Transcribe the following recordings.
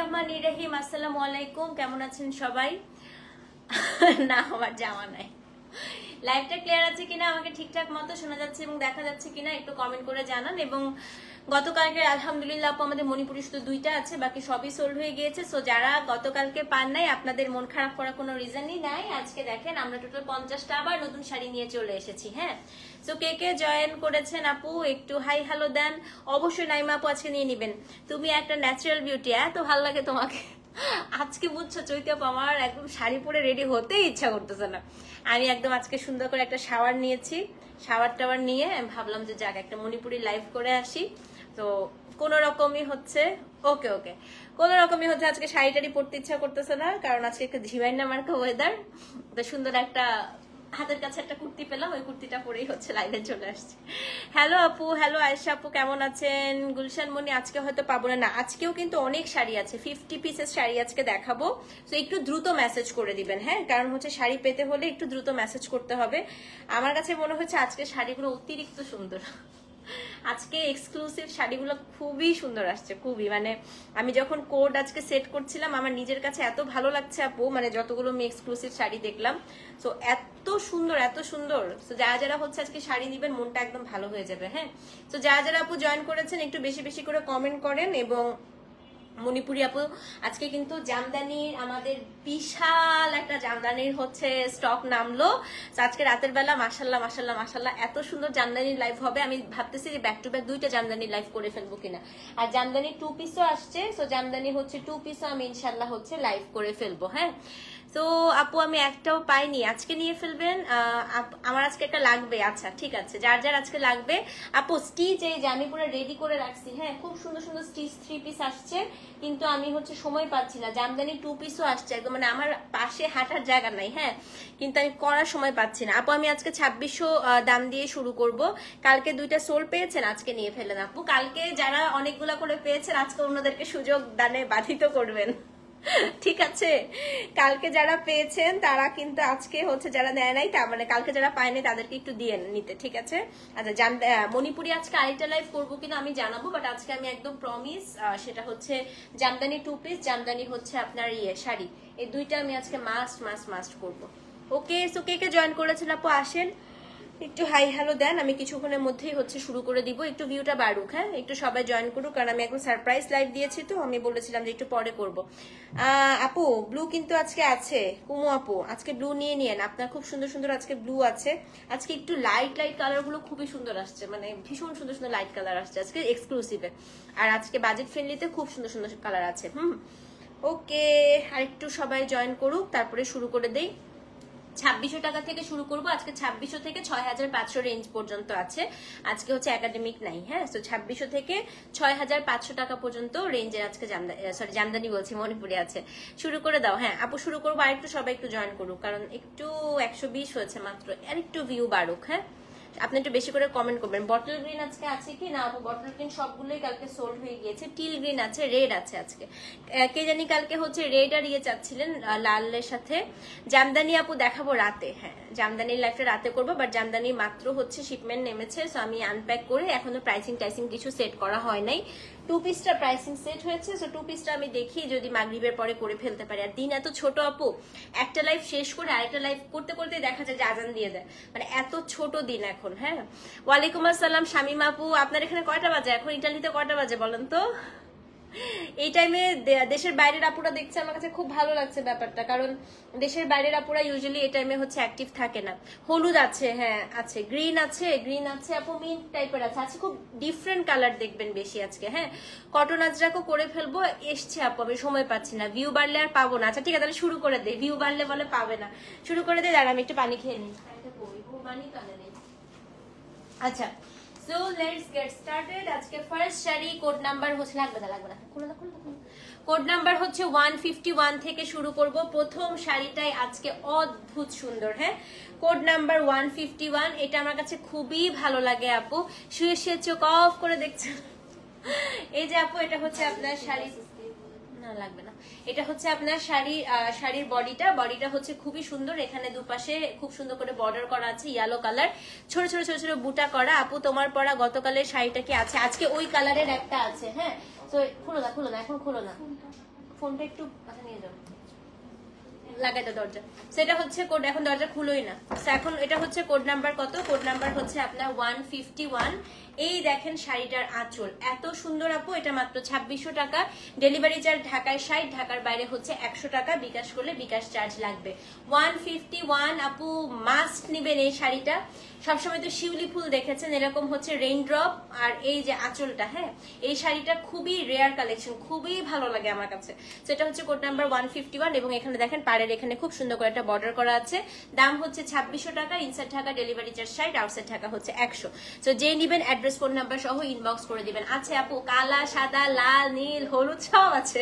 রহমানির রহিম। আসসালামু আলাইকুম, কেমন আছেন সবাই? না, আমার জামা নাই। লাইভটা ক্লিয়ার আছে কিনা, আমাকে ঠিকঠাক মতো শোনা যাচ্ছে এবং দেখা যাচ্ছে কিনা একটু কমেন্ট করে জানান। এবং গতকালকে আলহামদুলিল্লাহ আপু আমাদের মণিপুরি শুধু 2টা আছে, বাকি সবই সোল্ড হয়ে গিয়েছে। সো যারা গতকালকে পান নাই, আপনাদের মন খারাপ করার কোনো রিজনই নাই। আজকে দেখেন আমরা টোটাল 50টা আবার নতুন শাড়ি নিয়ে চলে এসেছি। হ্যাঁ, সো কে কে জয়েন করেছেন আপু একটু হাই হ্যালো দেন। অবশ্যই নাইমা আপু আজকে নিয়ে নিবেন। তুমি একটা ন্যাচারাল বিউটি, এত ভালো লাগে তোমাকে। আজকে বুঝছো চৈতি আপু, আমার একদম শাড়ি পরে রেডি হতেই ইচ্ছা করতেছে না। আমি একদম আজকে সুন্দর করে একটা শাওয়ার নিয়েছি, শাওয়ার টাওয়ার নিয়ে আমি ভাবলাম যে যাক একটা মণিপুরি লাইভ করে আসি। তো কোন রকমই হচ্ছে ওকে ওকে কোন রকমই হচ্ছে আজকে শাড়ি টাড়ি পরতে ইচ্ছা করতেছে না, কারণ আজকে একটা ঝিমাইনা মার্কা ওয়েদার। তো সুন্দর একটা হাতের কাছে একটা কুর্তি পেলাম, ওই কুর্তিটা পরেই হচ্ছে লাইভে চলে আসছে। হ্যালো আপু, হ্যালো আয়েশা আপু, কেমন আছেন? গুলশান মনি, আজকে হয়তো পাবো না, আজকেও কিন্তু অনেক শাড়ি আছে, 50 পিসের শাড়ি আজকে দেখাবো। তো একটু দ্রুত মেসেজ করে দিবেন, হ্যাঁ, কারণ হচ্ছে শাড়ি পেতে হলে একটু দ্রুত মেসেজ করতে হবে। আমার কাছে মনে হচ্ছে আজকে শাড়িগুলো অতিরিক্ত সুন্দর। আজকে এক্সক্লুসিভ শাড়িগুলো খুবই সুন্দর আসছে, খুবই। মানে আমি যখন কোড আজকে সেট করছিলাম আমার নিজের কাছে এত ভালো লাগছে আপু, মানে যতগুলো আমি এক্সক্লুসিভ শাড়ি দেখলাম। সো এত সুন্দর এত সুন্দর। সো যারা যারা হচ্ছে আজকে শাড়ি নিবেন মনটা একদম ভালো হয়ে যাবে। হ্যাঁ, তো যারা যারা আপু জয়েন করেছেন একটু বেশি বেশি করে কমেন্ট করেন। এবং মণিপুরি আপু আজকে কিন্তু জামদানির আমাদের বিশাল একটা জামদানির হচ্ছে স্টক নামলো। আজকে রাতের বেলা মাশাল্লাহ মাশাল্লাহ মাশাল্লাহ এত সুন্দর জামদানির লাইভ হবে। আমি ভাবতেছি যে ব্যাক টু ব্যাক 2টা জামদানির লাইভ করে ফেলবো কিনা। আর জামদানি 2 পিসও আসছে, সো জামদানি হচ্ছে 2 পিসও আমি ইনশাল্লাহ হচ্ছে লাইভ করে ফেলবো। হ্যাঁ, তো আপু আমি একটাও পাইনি, আজকে নিয়ে ফেলবেন। আমার আজকে একটা লাগবে। আচ্ছা ঠিক আছে, যার যার আজকে লাগবে আপু স্টিচ এই যে আমি পুরো রেডি করে রাখছি। হ্যাঁ, খুব সুন্দর সুন্দর স্টিচ 3 পিস আসছে, কিন্তু আমি হচ্ছে সময় পাচ্ছি না। জামদানি 2 পিসও আসছে, একদম মানে আমার পাশে হাঁটার জায়গা নাই। হ্যাঁ, কিন্তু আমি করার সময় পাচ্ছি না আপু। আমি আজকে 2600 দাম দিয়ে শুরু করব। কালকে 2টা সোল পেয়েছেন, আজকে নিয়ে ফেলেন আপু। কালকে যারা অনেকগুলা করে পেয়েছেন আজকে অন্যদেরকে সুযোগ দানে বাধিত করবেন, ঠিক আছে? কালকে যারা পেয়েছেন তারা কিন্তু আজকে হচ্ছে, যারা নেয় নাই তার মানে কালকে যারা পায়নি তাদেরকে একটু দিয়ে নিতে, ঠিক আছে? আচ্ছা, মণিপুরি আজকে আরেকটা লাইভ করবো কিনা আমি জানাবো, বাট আজকে আমি একদম প্রমিস, সেটা হচ্ছে জামদানি 2 পিস, জামদানি হচ্ছে আপনার শাড়ি, এই 2টা আমি আজকে মাস্ট মাস্ট মাস্ট করবো। ওকে, সো কে কে জয়েন করেছেন আপু আসেন একটু হাই হ্যালো দেন। আমি কিছুক্ষণের মধ্যেই হচ্ছে শুরু করে দিব, একটু ভিউটা বাড়ুক। হ্যাঁ, একটু সবাই জয়েন করুক, কারণ আমি একদম সারপ্রাইজ লাইভ দিয়েছি, তো আমি বলেছিলাম যে একটু পরে করব। আপু ব্লু কিন্তু আজকে আছে, কুমু আপু আজকে ব্লু নিয়ে নিয়েন, আপনার খুব সুন্দর সুন্দর আজকে ব্লু আছে। আজকে একটু লাইট লাইট কালার গুলো খুবই সুন্দর আসছে, মানে ভীষণ সুন্দর সুন্দর লাইট কালার আসছে আজকে এক্সক্লুসিভে। আর আজকে বাজেট ফ্রেন্ডলিতে খুব সুন্দর সুন্দর কালার আছে। ওকে, আর একটু সবাই জয়েন করুক, তারপরে শুরু করে দেই। 2600 টাকা থেকে শুরু করবো আজকে, 2600 থেকে 6500 রেঞ্জ পর্যন্ত আছে। আজকে হচ্ছে একাডেমিক নাই। হ্যাঁ, তো 2600 থেকে 6500 টাকা পর্যন্ত রেঞ্জের আজকে জামদানি বলছি মণিপুরি আছে। শুরু করে দাও। হ্যাঁ আপু শুরু করবো, আর একটু সবাই একটু জয়েন করুক, কারণ একটু 120 হয়েছে মাত্র, আর একটু ভিউ বাড়ুক। হ্যাঁ, আপনি একটু বেশি করে কমেন্ট করবেন। বটল গ্রিন আজকে আছে কি না আপু? বটল গ্রিন সবগুলোই কালকে সোল্ড হয়ে গিয়েছে। টিল গ্রিন আছে, রেড আছে আজকে। কে জানি কালকে হচ্ছে রেড আর চাচ্ছিলেন লালের সাথে। জামদানি আপু দেখাবো রাতে। হ্যাঁ, জামদানির লাইফটা রাতে করবো, বাট জামদানি মাত্র হচ্ছে শিপমেন্ট নেমেছে, সো আমি আনপ্যাক করে এখনো প্রাইসিং টাইসিং কিছু সেট করা হয় নাই। 2 পিসটা প্রাইসিং সেট হয়েছে, সো 2 পিসটা আমি দেখি যদি মাগরিবের পরে করে ফেলতে পারি। আর দিন এত ছোট আপু, একটা লাইভ শেষ করে আরেকটা লাইভ করতে করতে দেখা যায় যে আজান দিয়ে দেয়, মানে এত ছোট দিন এখন। হ্যাঁ, ওয়ালাইকুম আসসালাম শামিম আপু, আপনার এখানে কয়টা বাজে এখন? ইটালিতে কয়টা বাজে বলেন তো? এই টাইমে দেশের বাইরের আপুরা দেখছে, আমার কাছে খুব ভালো লাগছে ব্যাপারটা, কারণ দেশের বাইরের আপুরা ইউজুয়ালি এই টাইমে হচ্ছে অ্যাক্টিভ থাকে না। হলুদ আছে, হ্যাঁ আছে, গ্রিন আছে, গ্রিন আছে আপু, মিন্ট টাইপের আছে, আছে খুব ডিফারেন্ট কালার দেখবেন বেশি আজকে। হ্যাঁ, কটন আজরাকও করে ফেলবো, এসছে আপু আমি সময় পাচ্ছি না, ভিউ বাড়লে আর পাবো না। আচ্ছা ঠিক আছে, তাহলে শুরু করে দে, ভিউ বাড়লে বলে পাবে না, শুরু করে দে। দাঁড়া আমি একটু পানি খেয়ে নিই। আচ্ছা, so let's get started. আজকে ফার্স্ট শাড়ি কোড নাম্বার হচ্ছে, লাগবে না খুলো না, কোড নাম্বার হচ্ছে 151 থেকে শুরু করব। প্রথম শাড়িটাই আজকে অদ্ভুত সুন্দর। হ্যাঁ, কোড নাম্বার 151, এটা আমার কাছে খুবই ভালো লাগে আপু। শুয়ে শুয়ে চোখ অফ করে দেখছেন, এই যে আপু এটা হচ্ছে আপনার শাড়ি, না লাগবে না, এটা হচ্ছে আপনার শাড়ির বডিটা হচ্ছে খুবই সুন্দর। এখানে দুপাশে খুব সুন্দর করে বর্ডার করা আছে, ইয়েলো কালার, ছোট ছোট ছোট ছোট বুটা করা। আপু তোমার পরা গতকালের শাড়িটা কি আছে? আজকে ওই কালারের একটা আছে। হ্যাঁ, তো খুলো না এখন খুলো না, ফোনটা একটু মাথা নিয়ে যাও, লাগাইতে দরজা। সেটা হচ্ছে কোড, এখন দরজা খুলোই না। এখন এটা হচ্ছে কোড নাম্বার কত? কোড নাম্বার হচ্ছে আপনার 151। এই দেখেন শাড়িটার আঁচল এত সুন্দর আপু, এটা মাত্র 2600 টাকা। ডেলিভারি চার্জ ঢাকায় 60, ঢাকার বাইরে হচ্ছে 100 টাকা। বিকাশ করলে বিকাশ চার্জ লাগবে। 151 আপু, মাস্ট নিবেন এই শাড়িটা। সবসময় তো শিউলি ফুল দেখেছেন, এরকম হচ্ছে রেইনড্রপ আর এই যে আঁচলটা। হ্যাঁ, এই শাড়িটা খুবই রেয়ার কালেকশন, খুবই ভালো লাগে আমার কাছে। সেটা হচ্ছে কোড নাম্বার 151 এবং এখানে দেখেন পাড়ের এখানে খুব সুন্দর করে একটা বর্ডার করা আছে। দাম হচ্ছে 2600 টাকা, inside Dhaka delivery charge 60, outside Dhaka হচ্ছে 100। তো যে নিবেন অ্যাড্রেস ফোন নাম্বার সহ ইনবক্স করে দিবেন। আছে আপু, কালা, সাদা, লাল, নীল, হলুদ সব আছে,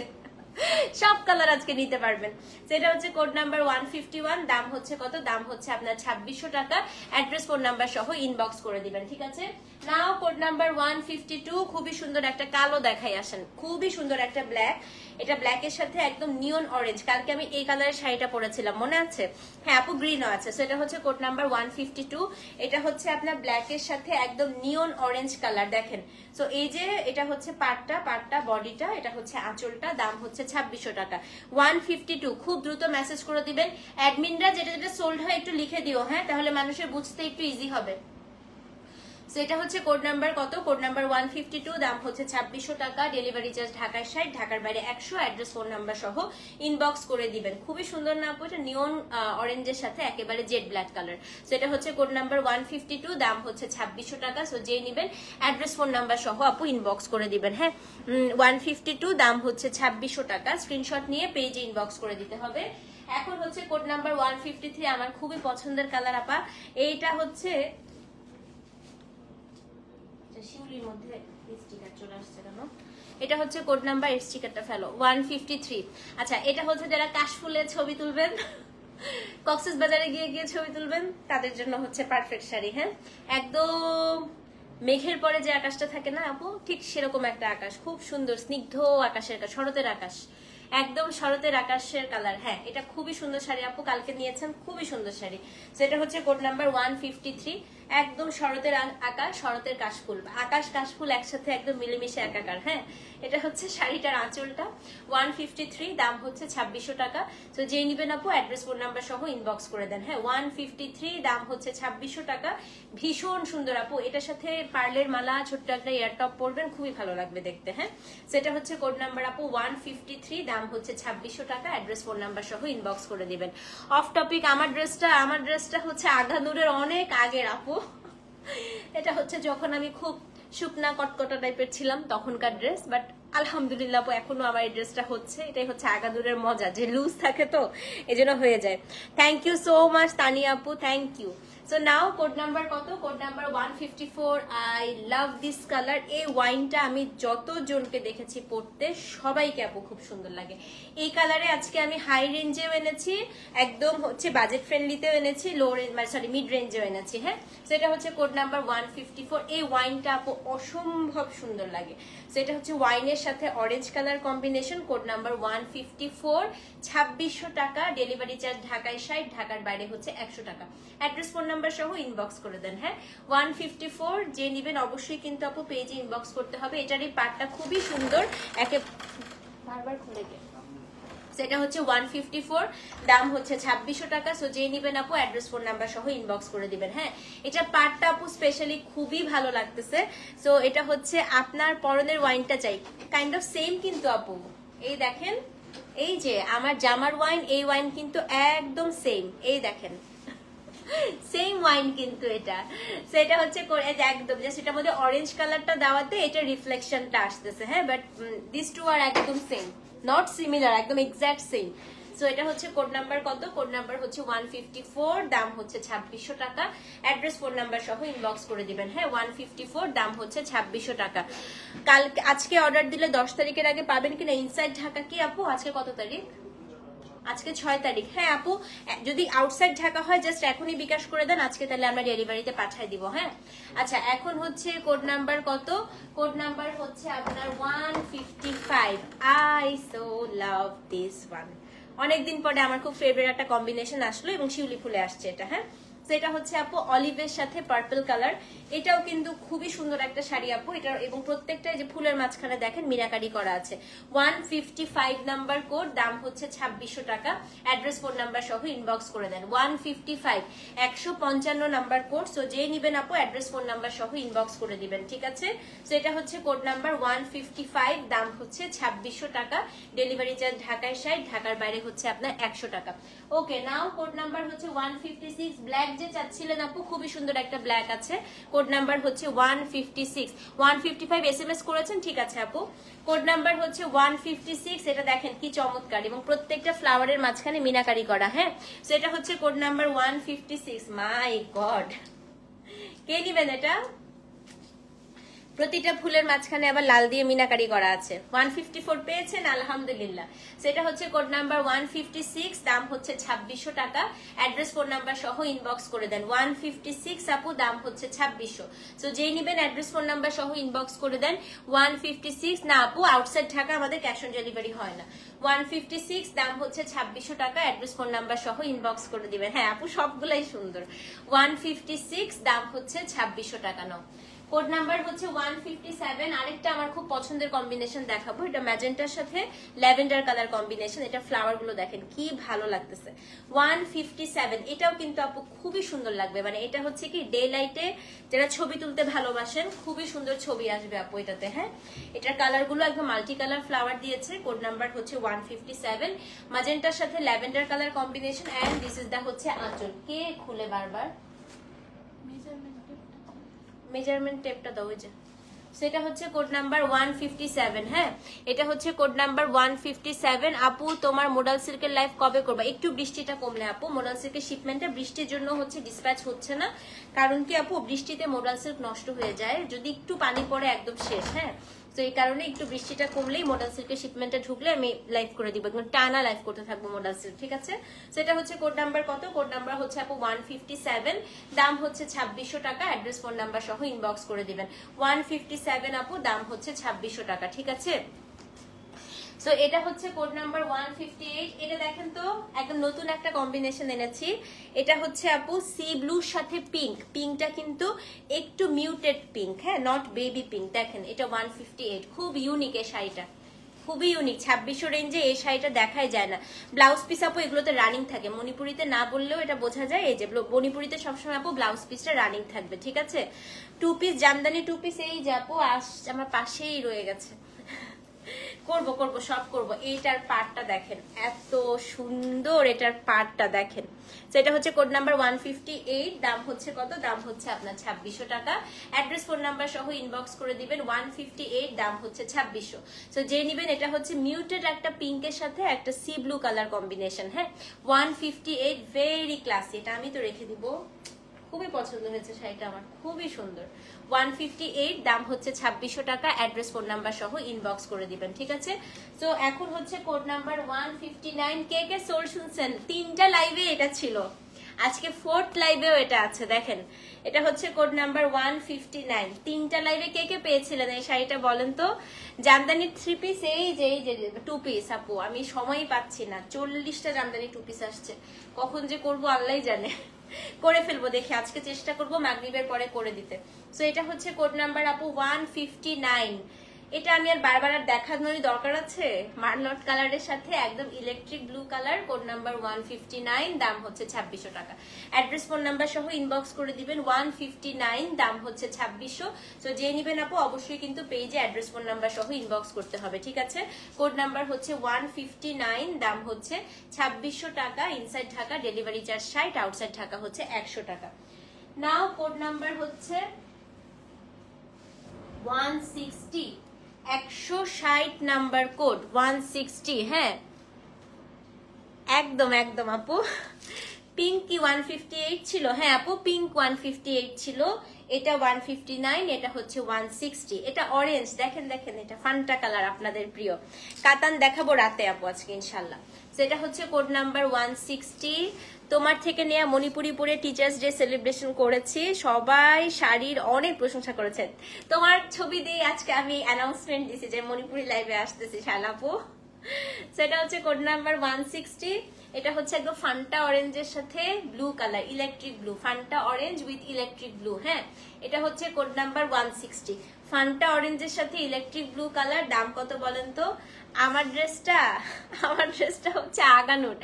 সব কালার আজকে নিতে পারবেন। সেটা হচ্ছে কোড নাম্বার 151, দাম হচ্ছে কত? দাম হচ্ছে আপনার 2600 টাকা। অ্যাড্রেস ফোন নাম্বার সহ ইনবক্স করে দিবেন, ঠিক আছে? নাও কোড নাম্বার 152, খুবই সুন্দর একটা কালো দেখাই আসেন, খুবই সুন্দর একটা ব্ল্যাক। এটা ব্ল্যাকের সাথে একদম নিয়ন অরেঞ্জ। কালকে আমি এই কালারের শাড়িটা পরেছিলাম, মনে আছে? হ্যাঁ আপু, গ্রিনও আছে। সো এটা হচ্ছে কোড নাম্বার 152। এটা হচ্ছে আপনার ব্ল্যাকের সাথে একদম নিয়ন অরেঞ্জ কালার, দেখেন। সো এই যে এটা হচ্ছে পাটটা বডিটা, এটা হচ্ছে আঁচলটা। দাম হচ্ছে 2600 টাকা। 152, খুব দ্রুত মেসেজ করে দিবেন। অ্যাডমিনরা যেটা যেটা সোল্ড হয় একটু লিখে দিও, হ্যাঁ, তাহলে মানুষের বুঝতে একটু ইজি হবে। এটা হচ্ছে কোড নাম্বার কত? কোড নাম্বার 152, দাম হচ্ছে 2600 টাকা। ডেলিভারি চার্জ ঢাকায় 60, ঢাকার বাইরে 100। অ্যাড্রেস ফোন নাম্বার সহ ইনবক্স করে দিবেন। খুবই সুন্দর না আপু? এটা নিয়ন অরেঞ্জের সাথে একেবারে জেড ব্ল্যাক কালার। সো এটা হচ্ছে কোড নাম্বার 152, দাম হচ্ছে 2600 টাকা। সো যে নিবেন অ্যাড্রেস ফোন নাম্বার সহ আপু ইনবক্স করে দিবেন। হ্যাঁ, 152, দাম হচ্ছে 2600 টাকা। স্ক্রিনশট নিয়ে পেজে ইনবক্স করে দিতে হবে। এখন হচ্ছে কোড নাম্বার 153, আমার খুবই পছন্দের কালার আপা। এইটা হচ্ছে শিউলির মধ্যে স্টিকার চলে আসছে কেন? এটা হচ্ছে কোড নাম্বার, স্টিকারটা ফেলো। 153। আচ্ছা, এটা হচ্ছে যারা কাশফুলের ছবি তুলবেন, কক্সেস বাজারে গিয়ে ছবি তুলবেন, তাদের জন্য হচ্ছে পারফেক্ট শাড়ি। হ্যাঁ, একদম মেঘের পরে যে আকাশটা থাকে না আপু, ঠিক সেরকম একটা আকাশ, খুব সুন্দর স্নিগ্ধ আকাশের, শরতের আকাশ, একদম শরতের আকাশের কালার। হ্যাঁ, এটা খুবই সুন্দর শাড়ি আপু, কালকে নিয়েছেন, খুবই সুন্দর শাড়ি। সেটা হচ্ছে কোড নাম্বার 153। একদম শরতের আকাশ, শরতের কাশফুল, আকাশ কাশফুল একসাথে একদম মিলেমিশে একাকার। হ্যাঁ, এটা হচ্ছে শাড়িটার আঁচলটা। 153, দাম হচ্ছে 2600 টাকা। তো যে নিবেন আপু অ্যাড্রেস ফোন নাম্বার সহ ইনবক্স করে দেন। হ্যাঁ, 153, দাম হচ্ছে 2600 টাকা। ভীষণ সুন্দর আপু, এটার সাথে পার্লের মালা, ছোট্ট একটা ইয়ার টপ পরবেন, খুবই ভালো লাগবে দেখতে। হ্যাঁ, সেটা হচ্ছে কোড নাম্বার আপু 153, দাম হচ্ছে 2600 টাকা। অ্যাড্রেস ফোন নাম্বার সহ ইনবক্স করে দিবেন। অফ টপিক, আমার ড্রেসটা হচ্ছে আগানুরের অনেক আগের আপু। এটা হচ্ছে যখন আমি খুব শুকনা কটকটা টাইপের ছিলাম তখনকার ড্রেস, বাট আলহামদুলিল্লাহ আপু এখনো আমার এই ড্রেসটা হচ্ছে। এটাই হচ্ছে আগানুরের মজা, যে লুজ থাকে তো এজন্য হয়ে যায়। Thank you so much Tania আপু, thank you. So now code number কত? Code number 154। I love this colour. এই ওয়াইনটা আমি যতজনকে দেখেছি পড়তে, সবাইকে আপু খুব সুন্দর লাগে। এই কালারে আজকে আমি হাই রেঞ্জেও এনেছি, একদম হচ্ছে বাজেট ফ্রেন্ডলিতেও এনেছি, লো রেঞ্জ সরি মিড রেঞ্জেও এনেছি। হ্যাঁ, সেটা হচ্ছে কোড নাম্বার 154। এই ওয়াইনটা আপু অসম্ভব সুন্দর লাগে। সেটা হচ্ছে ওয়াইনের সাথে orange colour combination. Code number 154, 2600 টাকা। ডেলিভারি চার্জ ঢাকায় 60, ঢাকার বাইরে হচ্ছে 100 টাকা। অ্যাড্রেস ফোন নাম্বার সহ ইনবক্স করে দেন। হ্যাঁ, 154 যে নিবেন অবশ্যই কিন্তু আপু পেজে ইনবক্স করতে হবে। এটার এই পার্টটা খুবই সুন্দর, একে বারবার খুলে গেল। সেটা হচ্ছে 154, দাম হচ্ছে 2600 টাকা। সো যে নিবেন আপু অ্যাড্রেস ফোন নাম্বার সহ ইনবক্স করে দিবেন। হ্যাঁ, এটা পার্টটা আপু স্পেশালি খুবই ভালো লাগতেছে। সো এটা হচ্ছে আপনার পরনের ওয়াইনটা চাই, কাইন্ড অফ সেম কিন্তু আপু। এই দেখেন, এই যে আমার জামার ওয়াইন, এই ওয়াইন কিন্তু একদম সেম। এই দেখেন, সেম ওয়াইন কিন্তু এটা। সেটা হচ্ছে একদম জাস্ট এটার মধ্যে অরেঞ্জ কালারটা দেওয়াতে এটা রিফ্লেকশনটা আসতেছে। হ্যাঁ, বাট দিস টু আর একদম সেম, নট সিমিলার, একদম এক্সাক্ট সেম। সো এটা হচ্ছে কোড নাম্বার কত? কোড নাম্বার হচ্ছে 154, দাম হচ্ছে 2600 টাকা। অ্যাড্রেস ফোন নাম্বার সহ ইনবক্স করে দিবেন। হ্যাঁ, 154, দাম হচ্ছে 2600 টাকা। আজকে অর্ডার দিলে 10 তারিখের আগে পাবেন কিনা? ইনসাইড ঢাকা কি আপু? আজকে কত তারিখ? আজকে 6 তারিখ। হ্যাঁ আপু, যদি আউটসাইড ঢাকা হয় জাস্ট এখনই বিকাশ করে দেন, আজকে তাহলে আমরা ডেলিভারিতে পাঠিয়ে দিব। হ্যাঁ, আচ্ছা এখন হচ্ছে কোড নাম্বার কত? কোড নাম্বার হচ্ছে আপনার 155। I so love this one. অনেকদিন পরে আমার খুব ফেভারিট একটা কম্বিনেশন আসলো এবং শিউলি ফুলে আসছে এটা। হ্যাঁ, সেটা হচ্ছে আপু অলিভের সাথে পার্পল কালার, এটাও কিন্তু খুবই সুন্দর একটা শাড়ি আপু। এটা এবং প্রত্যেকটা যে ফুলের মাঝখানে দেখেন মিনাকারি করা আছে। 155 নাম্বার কোড, দাম হচ্ছে 2600 টাকা। অ্যাড্রেস ফোন নাম্বার সহ ইনবক্স করে দেন। 155 155 নাম্বার কোড। সো যে নিবেন আপু অ্যাড্রেস ফোন নাম্বার সহ ইনবক্স করে দিবেন, ঠিক আছে? সো এটা হচ্ছে কোড নাম্বার 155, দাম হচ্ছে 2600 টাকা। ডেলিভারি চার্জ ঢাকায় 60, ঢাকার বাইরে হচ্ছে আপনার 100 টাকা। ওকে, নাও কোড নাম্বার হচ্ছে 156। ব্ল্যাক যে চাচ্ছিলেন আপু, খুবই সুন্দর একটা ব্ল্যাক আছে। কোড নাম্বার হচ্ছে 156। 155 এসএমএস করেছেন, ঠিক আছে আপু। কোড নাম্বার হচ্ছে 156। এটা দেখেন কি চমৎকার, এবং প্রত্যেকটা ফ্লাওয়ারের মাঝখানে মিনাকারি করা। হ্যাঁ, সো এটা হচ্ছে কোড নাম্বার 156। মাই গড, কে নিবেন এটা? প্রতিটা ফুলের মাঝখানে আবার লাল দিয়ে মিনাকারি করা আছে। 154 পেয়েছেন, আলহামদুলিল্লাহ। সেটা হচ্ছে কোড নাম্বার 156, দাম হচ্ছে 2600 টাকা। অ্যাড্রেস ফোন নাম্বার সহ ইনবক্স করে দেন। 156 আপু, দাম হচ্ছে 2600। সো যেই নিবেন অ্যাড্রেস ফোন নাম্বার সহ ইনবক্স করে দেন। 156 না আপু, আউটসাইড ঢাকা আমাদের ক্যাশ অন ডেলিভারি হয় না। 156, দাম হচ্ছে 2600 টাকা। অ্যাড্রেস ফোন নাম্বার সহ ইনবক্স করে দিবেন। হ্যাঁ আপু, সবগুলাই সুন্দর। 156, দাম হচ্ছে 2600 টাকা। নাও কোড নাম্বার হচ্ছে 157। আরেকটা আমার খুব পছন্দের কম্বিনেশন দেখাবো, এটা ম্যাজেন্টার সাথে ল্যাভেন্ডার কালার কম্বিনেশন। এটা ফ্লাওয়ার গুলো দেখেন কি ভালো লাগতেছে। 157, এটাও কিন্তু আপু খুবই সুন্দর লাগবে। মানে এটা হচ্ছে কি ডে লাইটে যারা ছবি তুলতে ভালোবাসেন, খুবই সুন্দর ছবি আসবে আপু এটাতে। হ্যাঁ, এটার কালার গুলো একদম মাল্টি কালার ফ্লাওয়ার দিয়েছে। কোড নাম্বার হচ্ছে 157, ম্যাজেন্টার সাথে lavender colour combination. And this is the হচ্ছে আঁচল। কে খুলে বারবার মেজারমেন্ট টেপটা দাও, ওই যে। সেটা হচ্ছে কোড নাম্বার 157। হ্যাঁ, এটা হচ্ছে কোড নাম্বার 157। আপু তোমার মোডাল সিল্কের লাইভ কবে করবা? একটু বৃষ্টিটা কমলে আপু। মোডাল সিল্কের শিপমেন্টে বৃষ্টির জন্য হচ্ছে ডিসপ্যাচ হচ্ছে না। কারণ কি আপু, বৃষ্টিতে মোডাল সিল্ক নষ্ট হয়ে যায়, যদি একটু পানি পড়ে একদম শেষ। হ্যাঁ, তো এই কারণে একটু বৃষ্টিটা কমলেই মোডাল সিল্কের শিপমেন্টে ঢুকলে আমি লাইভ করে দিব, একদম টানা লাইভ করতে থাকবো মোডাল সিল্ক, ঠিক আছে? সেটা হচ্ছে কোড নাম্বার কত? কোড নাম্বার হচ্ছে আপু 157, দাম হচ্ছে 2600 টাকা। অ্যাড্রেস ফোন নাম্বার সহ ইনবক্স করে দিবেন। 157 আপু, দাম হচ্ছে 2600 টাকা, ঠিক আছে? সো এটা হচ্ছে কোড নাম্বার 158। এটা দেখেন তো, একদম নতুন একটা কম্বিনেশন এনেছি। এটা হচ্ছে আপু সি ব্লুর সাথে পিঙ্ক। পিঙ্কটা কিন্তু একটু মিউটেড পিঙ্ক, হ্যাঁ, নট বেবি পিঙ্ক। দেখেন এটা 158, খুব ইউনিক এই শাড়িটা, খুবই ইউনিক। 2600 রেঞ্জে এই শাড়িটা দেখাই যায় না। ব্লাউজ পিস আপু এগুলোতে রানিং থাকে, মণিপুরিতে না বললেও এটা বোঝা যায়। এই যে মণিপুরিতে সবসময় আপু ব্লাউজ পিসটা রানিং থাকবে, ঠিক আছে? 2 পিস জামদানি 2 পিস, এই যে আপু আমার পাশেই রয়ে গেছে। করব করব সব করব। এইটার পার্টটা দেখেন এত সুন্দর, এটার পার্টটা দেখেন। সেটা হচ্ছে কোড নাম্বার 158, দাম হচ্ছে কত? দাম হচ্ছে আপনার 2600 টাকা। অ্যাড্রেস ফোন নাম্বার সহ ইনবক্স করে দিবেন। 158, দাম হচ্ছে 2600। সো যে নিবেন, এটা হচ্ছে মিউটেড একটা পিঙ্কের সাথে একটা সি ব্লু কালার কম্বিনেশন। হ্যাঁ, 158, ভেরি ক্লাসি। এটা আমি তো রেখে দিব, খুবই পছন্দ হয়েছে শাড়িটা আমার, খুবই সুন্দর। 158, দাম হচ্ছে 2600 টাকা। অ্যাড্রেস ফোন নাম্বার সহ ইনবক্স করে দিবেন, ঠিক আছে? তো এখন হচ্ছে কোড নাম্বার 159। কে কে সোল শুনছেন? 3টা লাইভে এটা ছিল, আজকে 4th লাইভেও এটা আছে। দেখেন এটা হচ্ছে কোড নাম্বার 159। 3টা লাইভে কে কে পেয়েছিলেন এই শাড়িটা বলেন তো? জামদানি 3 পিস, এই যে 2 পিস আপু, আমি সময়ই পাচ্ছি না। 40টা জামদানি 2 পিস আসছে, কখন যে করবো আল্লাহই জানে। করে ফেলবো, দেখি আজকে চেষ্টা করবো মাগরিবের পরে করে দিতে। সো এটা হচ্ছে কোড নাম্বার আপু 159। এটা আমি আর বারবার আর দেখানোরই দরকার আছে? মার্লট কালারের সাথে একদম electric blue colour. Code number 159, দাম হচ্ছে 2600 টাকা। অ্যাড্রেস ফোন নাম্বার সহ ইনবক্স করে দিবেন। 159, দাম হচ্ছে 2600। সো যে নিবেন আপু অবশ্যই কিন্তু পেজে অ্যাড্রেস ফোন নাম্বার সহ ইনবক্স করতে হবে, ঠিক আছে? কোড নাম্বার হচ্ছে 159, দাম হচ্ছে 2600 টাকা। Inside Dhaka delivery charge 60, outside Dhaka হচ্ছে 100 টাকা। নাও কোড নাম্বার হচ্ছে 160, 160 নাম্বার কোড 160। হ্যাঁ, একদম একদম আপু। পিঙ্ক কি 158 ছিল? হ্যাঁ আপু, পিঙ্ক 158 ছিল। এটা 159, এটা হচ্ছে 160। এটা অরেঞ্জ, দেখেন দেখেন, এটা ফান্টা কালার, আপনাদের প্রিয়। কাতান দেখাবো রাতে আপু আজকে ইনশাল্লাহ। সেটা হচ্ছে কোড নাম্বার 160। তোমার থেকে নেয়া মণিপুরি পরে টিচার্স ডে সেলিব্রেশন করেছি, সবাই শাড়ির অনেক প্রশংসা করেছেন। তোমার ছবি দিয়ে আজকে আমি অ্যানাউন্সমেন্ট দিছি যে মণিপুরি লাইভে আসতেছি শালাপু। সেটা হচ্ছে কোড নাম্বার 160। এটা হচ্ছে একদম ফান্টা অরেঞ্জের সাথে blue colour, electric blue, Fanta orange with electric blue. হ্যাঁ, এটা হচ্ছে কোড নাম্বার 160, ফান্টা অরেঞ্জের সাথে ইলেকট্রিক ব্লু কালার। দাম কত বলেন তো? আমার ড্রেসটা হচ্ছে আগানুর,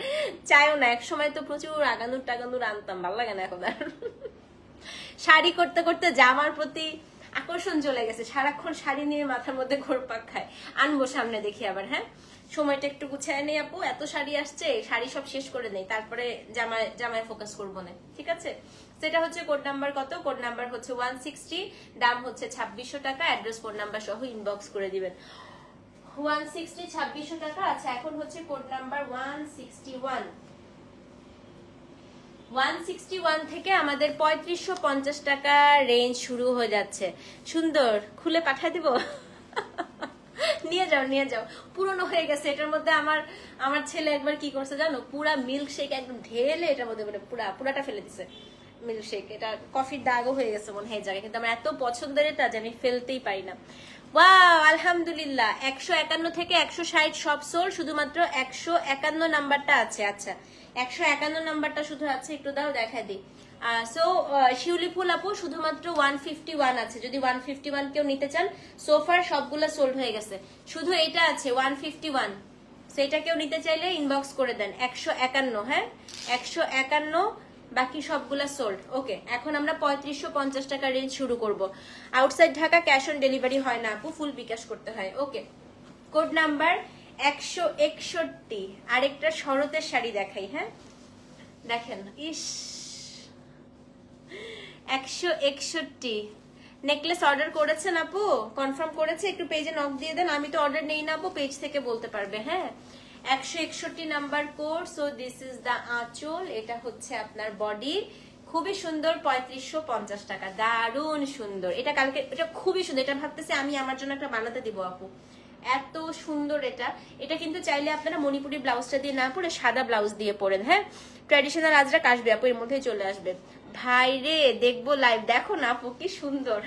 চাইও না, এক সময় তো প্রচুর আগানুর টাগানুর আনতাম, ভালো লাগে না এখন আর। শাড়ি করতে করতে জামার প্রতি আকর্ষণ চলে গেছে, সারাক্ষণ শাড়ি নিয়ে মাথার মধ্যে ঘোরপাক খায়। আনবো সামনে দেখি আবার। হ্যাঁ, সময়টা একটু গুছায় নেই আপু, এত শাড়ি আসছে, শাড়ি সব শেষ করে নেই, তারপরে জামায় ফোকাস করবো না, ঠিক আছে? সেটা হচ্ছে কোড নাম্বার কত? কোড নাম্বার হচ্ছে 160, দাম হচ্ছে 2600 টাকা। অ্যাড্রেস ফোন নাম্বার সহ ইনবক্স করে দিবেন। 160 2600 টাকা। আচ্ছা, এখন হচ্ছে কোড নাম্বার 161 থেকে আমাদের 3550 টাকা রেঞ্জ শুরু হয়ে যাচ্ছে। সুন্দর, খুলে পাঠিয়ে দিব। নিয়ে যাও, পুরনো হয়ে গেছে। এটার মধ্যে আমার ছেলে একবার কি করছে জানো, পুরা মিল্ক শেক একদম ঢেলে এটার মধ্যে মানে পুরাটা ফেলে দিছে মিল্ক শেক। এটা কফির দাগও হয়ে গেছে মনে হয় জায়গায়, কিন্তু আমার এত পছন্দের এটা যে আমি ফেলতেই পারি না। ওয়াও, আলহামদুলিল্লাহ, 151 থেকে 160 সব সোল, শুধুমাত্র 151 নাম্বারটা আছে। আচ্ছা, 151 নাম্বারটা শুধু আছে, একটু দাও দেখা দিই। সো শিউলি ফুল আপু শুধুমাত্র 151 আছে, যদি 151 কেউ নিতে চান। সোফার সবগুলা সোল্ড হয়ে গেছে, শুধু এটা আছে 151। সেটা কেউ নিতে চাইলে ইনবক্স করে দেন। 151, হ্যাঁ 151, বাকি সবগুলা সোল্ড। ওকে, এখন আমরা 3550 টাকা রেঞ্জ শুরু করব। Outside Dhaka cash on delivery হয় না আপু, ফুল বিকাশ করতে হয়। ওকে, কোড নাম্বার 161। আরেকটা শরতের শাড়ি দেখাই। হ্যাঁ, দেখেন, ইস 161 নেকলেস অর্ডার করেছেন আপু? কনফার্ম করেছে? একটু পেজে নক দিয়ে দেন। আমি তো অর্ডার নেই না আপু, পেজ থেকে বলতে পারবে। হ্যাঁ, 161 number code. So this is the আঁচল, এটা হচ্ছে আপনার বডি। খুবই সুন্দর, 3550 টাকা, দারুণ সুন্দর। এটা কালকে, এটা খুবই সুন্দর। এটা ভাবতেছি আমি আমার জন্য একটা বানাতে দিব আপু, এত সুন্দর এটা। এটা কিন্তু চাইলে আপনারা মণিপুরি ব্লাউজটা দিয়ে না পরে সাদা ব্লাউজ দিয়ে পরেন। হ্যাঁ, ট্র্যাডিশনাল আজরাক আসবে আপু, এর মধ্যেই চলে আসবে। ভাই রে, দেখবো লাইভ, দেখো না আপু কি সুন্দর।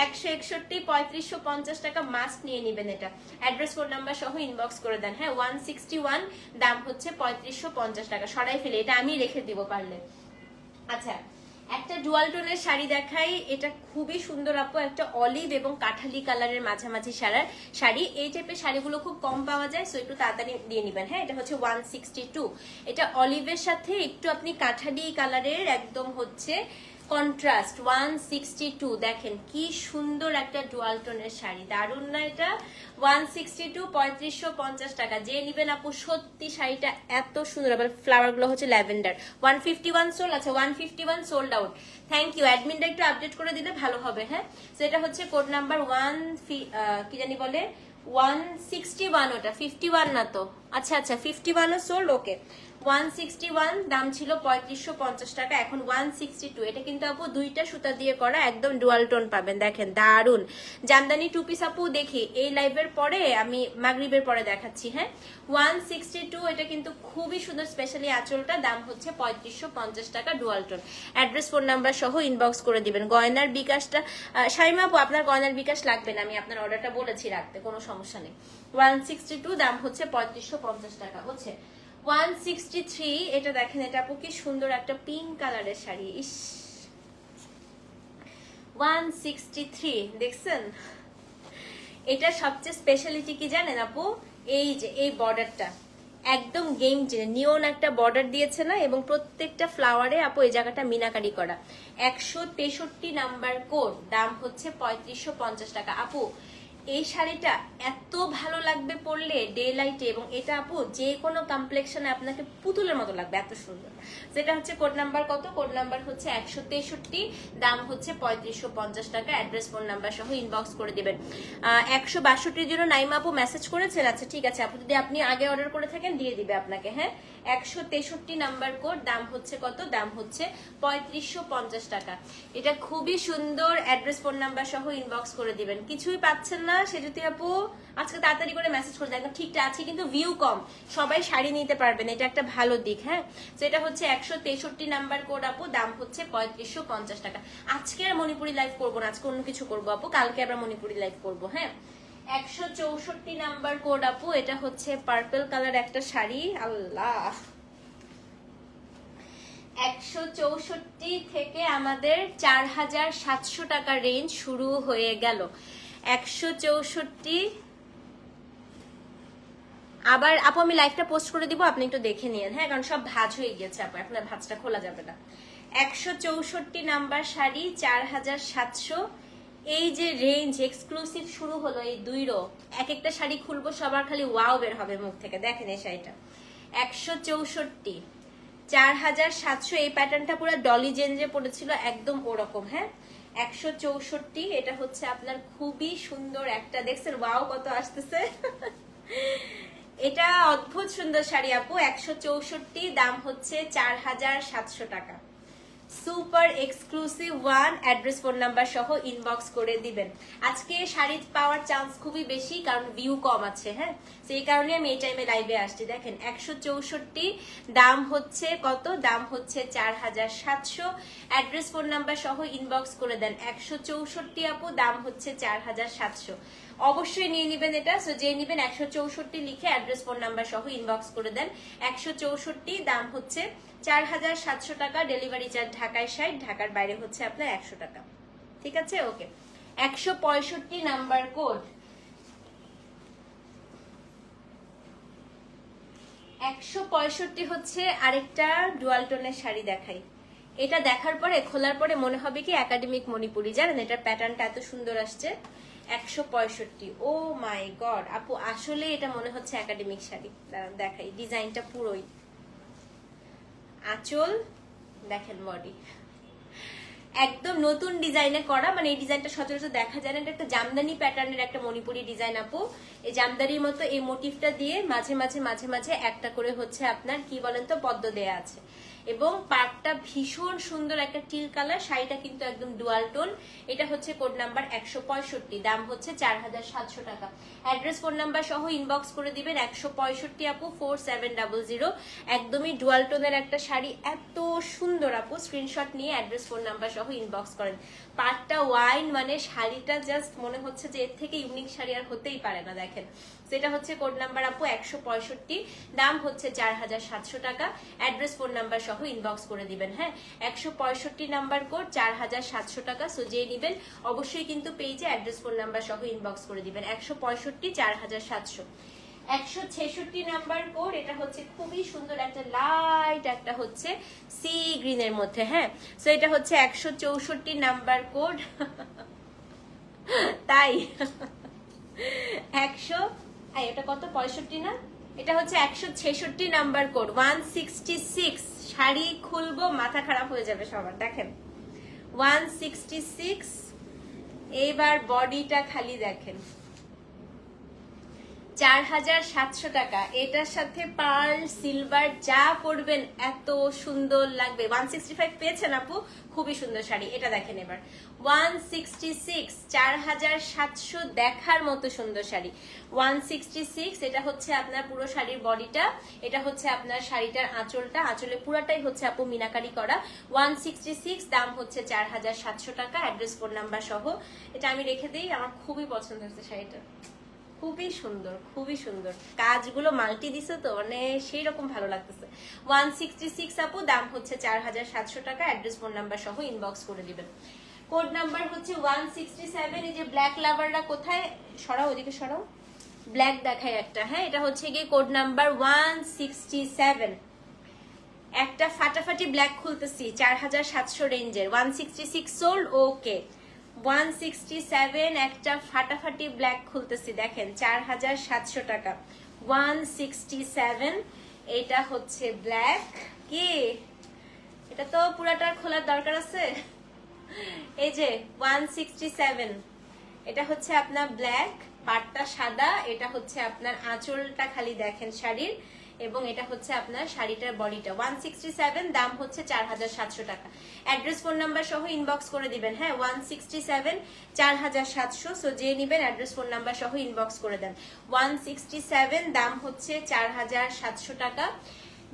161 3550 টাকা, মাস্ক নিয়ে নিবেন এটা। অ্যাড্রেস ফোন নাম্বার সহ ইনবক্স করে দেন। হ্যাঁ, 161, দাম হচ্ছে 3550 টাকা। সরাই ফেলে, এটা আমি রেখে দিব পারলে। আচ্ছা, একটা ডুয়াল টোনের শাড়ি দেখাই, এটা খুবই সুন্দর আপু, একটা অলিভ এবং কাঠালি কালারের মাঝামাঝি শাড়ি। এই টাইপের শাড়িগুলো খুব কম পাওয়া যায়, সো একটু তাড়াতাড়ি দিয়ে নিবেন। হ্যাঁ, এটা হচ্ছে 162, এটা অলিভের সাথে একটু আপনি কাঠালি কালারের একদম হচ্ছে কন্ট্রাস্ট। 162, দেখেন কি সুন্দর একটা ডুয়াল টোনের শাড়ি, দারুণ না এটা? 162, 3550 টাকা। যে নিবেন আপু, সত্যি শাড়িটা এত সুন্দর। আবার ফ্লাওয়ার গুলো হচ্ছে ল্যাভেন্ডার। 151 সোল্ড। আচ্ছা, 151 সোল্ড আউট। থ্যাংক ইউ, অ্যাডমিনটা একটু আপডেট করে দিলে ভালো হবে। হ্যাঁ, সেটা হচ্ছে কোড নাম্বার কি জানি বলে 161, ওটা 51 না তো? আচ্ছা, 51 সোল্ড। ওকে, 161, দাম ছিল 3550 টাকা, এখন 162। এটা কিন্তু আপু দুইটা সুতা দিয়ে করা, একদম ডুয়াল টোন পাবেন। দেখেন, দারুন জামদানি টু পিস আপু। দেখি এই লাইভের পরে, আমি মাগরিবের পরে দেখাচ্ছি। হ্যাঁ, 162, এটা কিন্তু খুবই সুন্দর, স্পেশালি আঁচলটা। দাম হচ্ছে 3550 টাকা, dual tone. Address phone number সহ ইনবক্স করে দিবেন। গয়নার বিকাশটা, শাইমা আপু আপনার গয়নার বিকাশ লাগবে না, আমি আপনার অর্ডারটা বলেছি রাখতে, কোনো সমস্যা নেই। 162, দাম হচ্ছে 3550 টাকা। হচ্ছে 163, এটা দেখেন, এটা আপু কি সুন্দর একটা পিঙ্ক কালারের শাড়ি। ইস, 163 দেখছেন? এটা সবচেয়ে স্পেশালিটি কি জানেন আপু? এই যে এই বর্ডারটা একদম গেম চেঞ্জার, নিয়ন একটা বর্ডার দিয়েছে না, এবং প্রত্যেকটা ফ্লাওয়ারে আপু এই জায়গাটা মিনাকারি করা। 163 নাম্বার কোড, দাম হচ্ছে 3550 টাকা। আপু এই শাড়িটা এত ভালো লাগবে পরলে ডে লাইটে, এবং এটা আপু যে কোনো কমপ্লেকশনে আপনাকে পুতুলের মতো লাগবে, এত সুন্দর। যেটা হচ্ছে কোড নাম্বার কত? কোড নাম্বার হচ্ছে 163, দাম হচ্ছে 3550 টাকা। অ্যাড্রেস ফোন নাম্বার সহ ইনবক্স করে দিবেন। 162 জন্য নাইমা আপু মেসেজ করেছেন। আচ্ছা, ঠিক আছে আপু, যদি আপনি আগে অর্ডার করে থাকেন দিয়ে দিবে আপনাকে। হ্যাঁ, 163 নাম্বার কোড, দাম হচ্ছে কত? দাম হচ্ছে 3550 টাকা। এটা খুবই সুন্দর, অ্যাড্রেস ফোন নাম্বার সহ ইনবক্স করে দিবেন। কিছুই পাচ্ছেন না সেজুতি আপু, আজকে তাড়াতাড়ি করে মেসেজ করে দেন। ঠিকটা আছে, কিন্তু ভিউ কম, সবাই শাড়ি নিতে পারবেন, এটা একটা ভালো দিক। হ্যাঁ, যেটা হচ্ছে 163 নাম্বার কোড আপু, দাম হচ্ছে 3550 টাকা। আজকে আর মণিপুরি লাইভ করবো না, আজকে অন্য কিছু করবো আপু, কালকে আবার মণিপুরি লাইভ করবো। হ্যাঁ, 164 নাম্বার কোড আপু, এটা হচ্ছে পার্পল কালার একটা শাড়ি। আল্লাহ, 164 থেকে আমাদের 4700 টাকা রেঞ্জ শুরু হয়ে গেল। 164। আবার আপু আমি লাইভটা পোস্ট করে দিব, আপনি একটু দেখে নিন, হ্যাঁ, কারণ সব ভাঁজ হয়ে গেছে আপু, এখন আর ভাঁজটা খোলা যাবে না। 164 নাম্বার শাড়ি 4700। এই যে রেঞ্জ এক্সক্লুসিভ শুরু হলো, এই 2 রো, এক একটা শাড়ি খুলবো সবার খালি ওয়াও বের হবে মুখ থেকে। দেখেন এই শাড়িটা 164, 4700। এই প্যাটার্নটা পুরো ডলি জেঞ্জে পড়েছিল, একদম ওরকম, হ্যাঁ। 164, এটা হচ্ছে আপনার খুবই সুন্দর একটা, দেখছেন ওয়াও কত আসতেছে। এটা অদ্ভুত সুন্দর শাড়ি আপু। 164, দাম হচ্ছে 4700 টাকা। Super exclusive one, address phone number সহ ইনবক্স করে দিবেন। আজকে শাড়ি পাওয়ার চান্স খুবই বেশি, কারণ ভিউ কম আছে, হ্যাঁ, সেই কারণে আমি এই টাইমে লাইভে আসছি। দেখেন 164, দাম হচ্ছে কত? দাম হচ্ছে 4700। অ্যাড্রেস ফোন নাম্বার সহ ইনবক্স করে দেন। 164 আপু, দাম হচ্ছে 4700। অবশ্যই নিয়ে নেবেন এটা। সো যে নেবেন 164 লিখে অ্যাড্রেস ফোন নাম্বার সহ ইনবক্স করে দেন। 164, দাম হচ্ছে 4700 টাকা। ডেলিভারি চার্জ ঢাকায় 60, ঢাকার বাইরে হচ্ছে আপনার 100 টাকা। ঠিক আছে, ওকে। 165 নাম্বার কোড। 165 হচ্ছে আরেকটা ডুয়াল টোনের শাড়ি দেখাই। এটা দেখার পরে খোলার পরে মনে হবে কি একাডেমিক মণিপুরি, জানেন এটার প্যাটার্নটা এত সুন্দর আসছে। 165, ও মাই গড আপু, আসলে এটা মনে হচ্ছে একাডেমিক শাড়ি। দেখাই ডিজাইনটা পুরোই, আঁচল দেখেন, বডি একদম নতুন ডিজাইনে করা, মানে এই ডিজাইনটা সচরাচর দেখা যায় না। এটা একটা জামদানি প্যাটার্নের একটা মণিপুরি ডিজাইন আপু। এই জামদানির মতো এই মোটিভটা দিয়ে মাঝে মাঝে মাঝে মাঝে একটা করে হচ্ছে আপনার কি বলেন তো পদ্ম দেয়া আছে, এবং পাটটা ভীষণ সুন্দর একটা টিল কালার। শাড়িটা কিন্তু একদম ডুয়াল টোন। এটা হচ্ছে কোড নাম্বার 165, দাম হচ্ছে 4700 টাকা। অ্যাড্রেস ফোন নাম্বার সহ ইনবক্স করে দিবেন। 165 আপু, 4700। একদমই ডুয়াল টোনের একটা শাড়ি, এত সুন্দর আপু। স্ক্রিনশট নিয়ে অ্যাড্রেস ফোন নাম্বার সহ ইনবক্স করেন। পাটটা ওয়াইন, মানে শাড়িটা জাস্ট মনে হচ্ছে যে এর থেকে ইউনিক শাড়ি আর হতেই পারে না। দেখেন সেটা হচ্ছে কোড নাম্বার আপু 165, দাম হচ্ছে 4700 টাকা। অ্যাড্রেস ফোন নাম্বার সহ ইনবক্স করে দিবেন, হ্যাঁ। 165 নাম্বার কোড, 4700 টাকা। সো যে নিবেন অবশ্যই কিন্তু পেজে অ্যাড্রেস ফোন নাম্বার সহ ইনবক্স করে দিবেন। 165, 4700। 166 নাম্বার কোড, এটা হচ্ছে খুবই সুন্দর একটা লাইট একটা হচ্ছে সি গ্রিনের মধ্যে, হ্যাঁ। সো এটা হচ্ছে 164 নাম্বার কোড। তাই 100, এটা কত 65 না, এটা হচ্ছে 166 নাম্বার কোড। 166 শাড়ি খুলবো মাথা খারাপ হয়ে যাবে সবার। দেখেন 166। এইবার বডিটা খালি দেখেন, 4700 টাকা। এটার সাথে পার্ল সিলভার যা পরবেন এত সুন্দর লাগবে। 165 পেয়েছেন আপু, খুবই সুন্দর শাড়ি। এটা দেখেন এবার 166, 4700, দেখার মতো সুন্দর শাড়ি। 166, এটা হচ্ছে আপনার পুরো শাড়ির বডিটা, এটা হচ্ছে আপনার শাড়িটার আঁচলটা, আঁচলে পুরাটাই হচ্ছে আপু মিনাকারি করা। 166, দাম হচ্ছে 4700 টাকা। অ্যাড্রেস ফোন নাম্বার সহ। এটা আমি রেখে দিই, আমার খুবই পছন্দ হচ্ছে শাড়িটা, খুবই সুন্দর, খুবই সুন্দর। কাজগুলো মাল্টি দিছে তো, মানে সেই রকম ভালো লাগতেছে। 166 আপু, দাম হচ্ছে 4700 টাকা। অ্যাড্রেস ফোন নাম্বার সহ ইনবক্স করে দিবেন। কোড নাম্বার হচ্ছে 167। এই যে ব্ল্যাক লাভাররা কোথায়, সরাও ওদিকে সরাও, ব্ল্যাক দেখায় একটা, হ্যাঁ। এটা হচ্ছে গিয়ে কোড নাম্বার 167। একটা ফাটাফাটি ব্ল্যাক খুলতেছি 4700 রেঞ্জের। 166 সোল্ড, ওকে। 167 একটা ফাটাফাটি ব্ল্যাক খুলতেছি, দেখেন 4700 টাকা। 167, এটা হচ্ছে ব্ল্যাক। কি এটা তো পুরাটার খোলার দরকার আছে। এই যে 167, এটা হচ্ছে আপনার ব্ল্যাক, পাটটা সাদা, এটা হচ্ছে আপনার আঁচলটা খালি দেখেন শাড়ির, এবং এটা হচ্ছে আপনার শাড়িটার বডিটা। 167, দাম হচ্ছে 4700 টাকা। অ্যাড্রেস ফোন নাম্বার সহ ইনবক্স করে দিবেন, হ্যাঁ। 167, 4700। সো যে নিবেন অ্যাড্রেস ফোন নাম্বার সহ ইনবক্স করে দেন। 167, দাম হচ্ছে 4700 টাকা।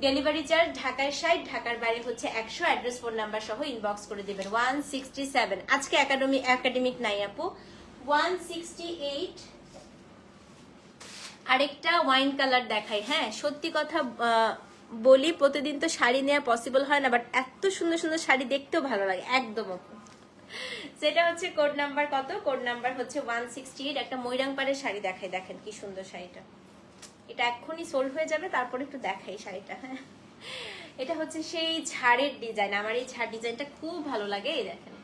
ডেলিভারি চার্জ ঢাকায় 60, ঢাকার বাইরে হচ্ছে 100। অ্যাড্রেস ফোন নাম্বার সহ ইনবক্স করে দিবেন। 167, আজকে একাডেমিক নাই আপু। 168, আরেকটা ওয়াইন কালার দেখাই, হ্যাঁ। সত্যি কথা বলি প্রতিদিন তো শাড়ি নেওয়া পসিবল হয় না, বাট এত সুন্দর সুন্দর শাড়ি দেখতেও ভালো লাগে একদম। সেটা হচ্ছে কোড নাম্বার কত? কোড নাম্বার হচ্ছে 168। একটা ময়রাং পাড়ের শাড়ি দেখাই, দেখেন কি সুন্দর শাড়িটা। এটা এক্ষুনি সোল্ড হয়ে যাবে, তারপরে একটু দেখাই শাড়িটা। হ্যাঁ, এটা হচ্ছে সেই ঝাড়ের ডিজাইন, আমার এই ঝাড় ডিজাইনটা খুব ভালো লাগে। এই দেখেন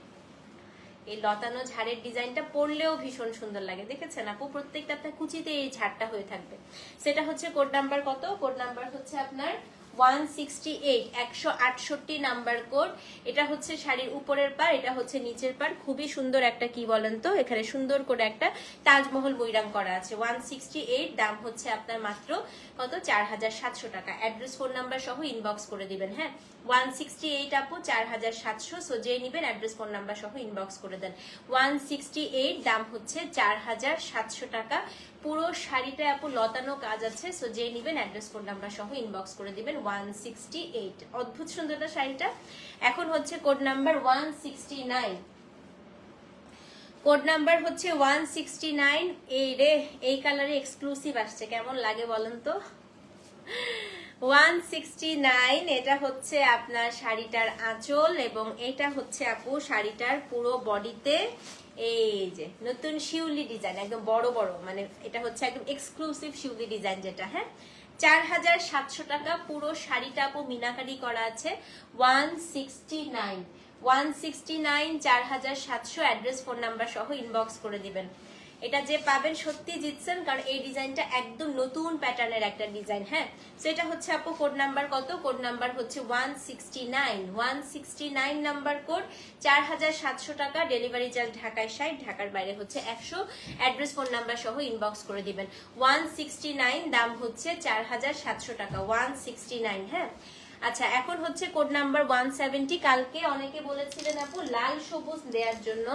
এই লতানো ঝাড়ের ডিজাইনটা পরলেও ভীষণ সুন্দর লাগে, দেখেছেন আপু? প্রত্যেকটা কুচিতে এই ঝাড়টা হয়ে থাকবে। সেটা হচ্ছে কোড নাম্বার কত? কোড নাম্বার হচ্ছে আপনার 168, 168 নাম্বার কোড। এটা হচ্ছে শাড়ির উপরের পার, এটা হচ্ছে নিচের পার। খুবই সুন্দর একটা কি বলেন তো, এখানে সুন্দর করে একটা তাজমহল ময়রাং করা আছে। 168, দাম হচ্ছে আপনার মাত্র কত? 4700 টাকা। অ্যাড্রেস ফোন নাম্বার সহ ইনবক্স করে দিবেন। হ্যাঁ, 168 আপু 4700। সো যে নিবেন অ্যাড্রেস ফোন নাম্বার সহ ইনবক্স করে দেন। 168, দাম হচ্ছে 4700 টাকা। পুরো শাড়িটা আপু লতানো কাজ আছে। সো যে নিবেন অ্যাড্রেস ফোন নাম্বার সহ ইনবক্স করে দিবেন। 168, অদ্ভুত সুন্দরটা শাড়িটা। এখন হচ্ছে কোড নাম্বার 169। কোড নাম্বার হচ্ছে 169। এই রে, এই কালারে এক্সক্লুসিভ আসছে, কেমন লাগে বলেন তো? 169, এটা হচ্ছে আপনার শাড়িটার আঁচল, এবং এটা হচ্ছে আপু শাড়িটার পুরো বডিতে এই যে নতুন শিউলি ডিজাইন, একদম বড় বড়, মানে এটা হচ্ছে একদম এক্সক্লুসিভ শিউলি ডিজাইন যেটা। হ্যাঁ, 4700 টাকা। পুরো শাড়িটা আপু মিনাকারি করা আছে। 169, 4700। অ্যাড্রেস ফোন নাম্বার সহ ইনবক্স করে দিবেন। এটা যে পাবেন সত্যি জিতছেন, কারণ এই ডিজাইনটা একদম নতুন প্যাটার্নের একটা ডিজাইন। হ্যাঁ, সেটা হচ্ছে আপু কোড নাম্বার কত? কোড নাম্বার হচ্ছে 169, 169 নাম্বার কোড। 4700 টাকা। ডেলিভারি চার্জ ঢাকায় 60, ঢাকার বাইরে হচ্ছে 100। অ্যাড্রেস ফোন নাম্বার সহ ইনবক্স করে দিবেন। 169, দাম হচ্ছে 4700 টাকা। 169। হ্যাঁ, আচ্ছা, এখন হচ্ছে কোড নাম্বার 170। কালকে অনেকে বলেছিলেন আপু লাল সবুজ দেওয়ার জন্য,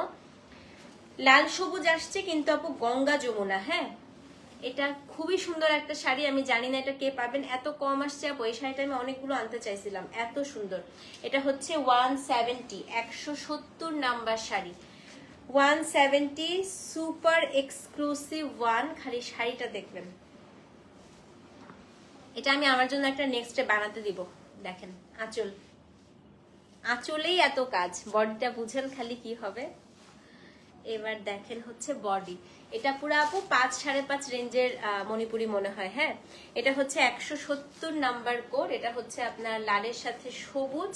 লাল সবুজ আসছে কিন্তু আপু গঙ্গা যমুনা। হ্যাঁ, এটা খুবই সুন্দর একটা শাড়ি। আমি জানি না এটা কে পাবেন, এত কম আসছে আপু। এই শাড়িটা আমি অনেকগুলো আনতে চাইছিলাম, এত সুন্দর। এটা হচ্ছে 170, 170 number sari. 170, super exclusive one. খালি শাড়িটা দেখবেন, এটা আমি আমার জন্য একটা নেক্সটে বানাতে দিব। দেখেন আঁচল, আঁচলেই এত কাজ। বডিটা বুঝেন খালি কি হবে। এবার দেখেন হচ্ছে বডি, এটা পুরো আপু 5-5.5 রেঞ্জের মণিপুরি মনে হয়। হ্যাঁ, এটা হচ্ছে 170 নাম্বার কোড। এটা হচ্ছে আপনার লালের সাথে সবুজ,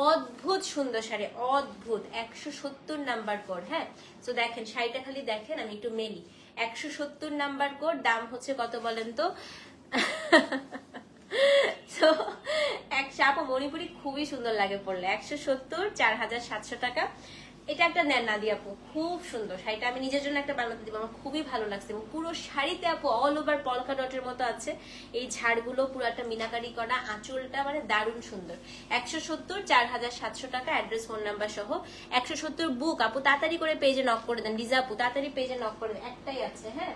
অদ্ভুত সুন্দর শাড়ি, অদ্ভুত। 170 নাম্বার কোড। হ্যাঁ, তো দেখেন শাড়িটা খালি দেখেন, আমি একটু মেলি। 170 নাম্বার কোড। দাম হচ্ছে কত বলেন তো? তো আপু মণিপুরি খুবই সুন্দর লাগে পড়লে। 170, 4700 টাকা। এটা একটা নেন নাদিয়া আপু, খুব সুন্দর শাড়িটা। আমি নিজের জন্য একটা বানাতে দিব, আমার খুবই ভালো লাগছে। এবং পুরো শাড়িতে আপু অল ওভার পলকা ডটের মতো আছে। এই ঝাড়গুলো পুরো একটা মিনাকারি করা, আঁচলটা মানে দারুণ সুন্দর। 170, 4700 টাকা। অ্যাড্রেস ফোন নাম্বার সহ। 170 বুক আপু, তাড়াতাড়ি করে পেজে নক করে দেন। লিজা আপু তাড়াতাড়ি পেজে নক করে দেন, একটাই আছে। হ্যাঁ,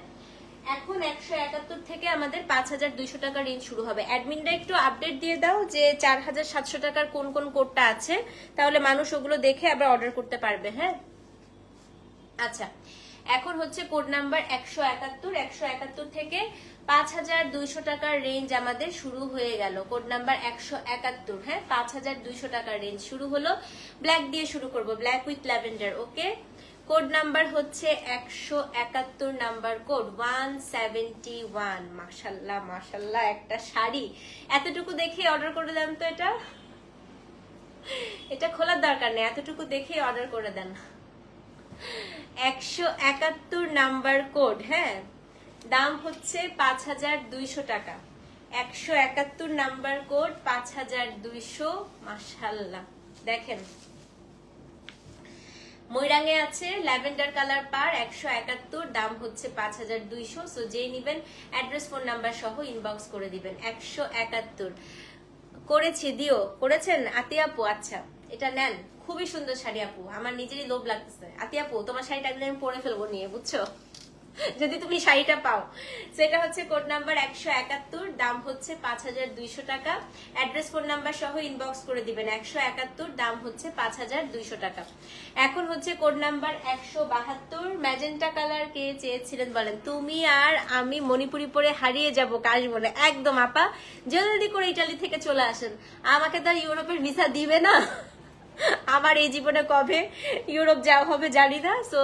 এখন 171 থেকে আমাদের 5200 টাকা রেঞ্জ শুরু হবে। অ্যাডমিনরা একটু আপডেট দিয়ে দাও যে 4700 টাকার কোন কোন কোডটা আছে, তাহলে মানুষ ওগুলো দেখে আবার অর্ডার করতে পারবে। হ্যাঁ, আচ্ছা, এখন হচ্ছে কোড নাম্বার 171। 171 থেকে 5200 টাকার রেঞ্জ আমাদের শুরু হয়ে গেল। Code number 171। হ্যাঁ, 5200 টাকার রেঞ্জ শুরু হলো। ব্ল্যাক দিয়ে শুরু করব, black with lavender. Okay, code number হচ্ছে 171 নাম্বার কোড। 171। মাশাল্লাহ মাশাল্লাহ, একটা শাড়ি এতটুকু দেখে অর্ডার করে দেন তো। এটা খোলার দরকার নেই, এতটুকু দেখে অর্ডার করে দেন। 171 নাম্বার কোড। হ্যাঁ, দাম হচ্ছে 5200 টাকা। 171 নাম্বার কোড, 5200। মাশাল্লাহ, দেখেন ময়রাঙে আছে ল্যাভেন্ডার কালার পার। 171, দাম হচ্ছে 5200। সো যেই নিবেন অ্যাড্রেস ফোন নাম্বার সহ ইনবক্স করে দিবেন। 171 করেছি, দিও করেছেন আতিয়া আপু। আচ্ছা, এটা নেন, খুবই সুন্দর শাড়ি আপু, আমার নিজেরই লোভ লাগতেছে। আতিয়া আপু তোমার শাড়িটা একদিন আমি পরে ফেলবো নিয়ে, বুঝছো? যদি তুমি শাড়িটা পাও। সেটা হচ্ছে কোড নাম্বার 171, দাম হচ্ছে 5200 টাকা। অ্যাড্রেস ফোন নাম্বার সহ ইনবক্স করে দিবেন। 171, দাম হচ্ছে 5200 টাকা। এখন হচ্ছে কোড নাম্বার 172, ম্যাজেন্টা কালার কে চেয়েছিলেন বলেন? তুমি আর আমি মণিপুরি পরে হারিয়ে যাবো কাশ বলে। একদম আপা, জলদি করে ইটালি থেকে চলে আসেন, আমাকে তো ইউরোপের ভিসা দিবে না। আমার এই জীবনে কবে ইউরোপ যাওয়া হবে জানি না। সো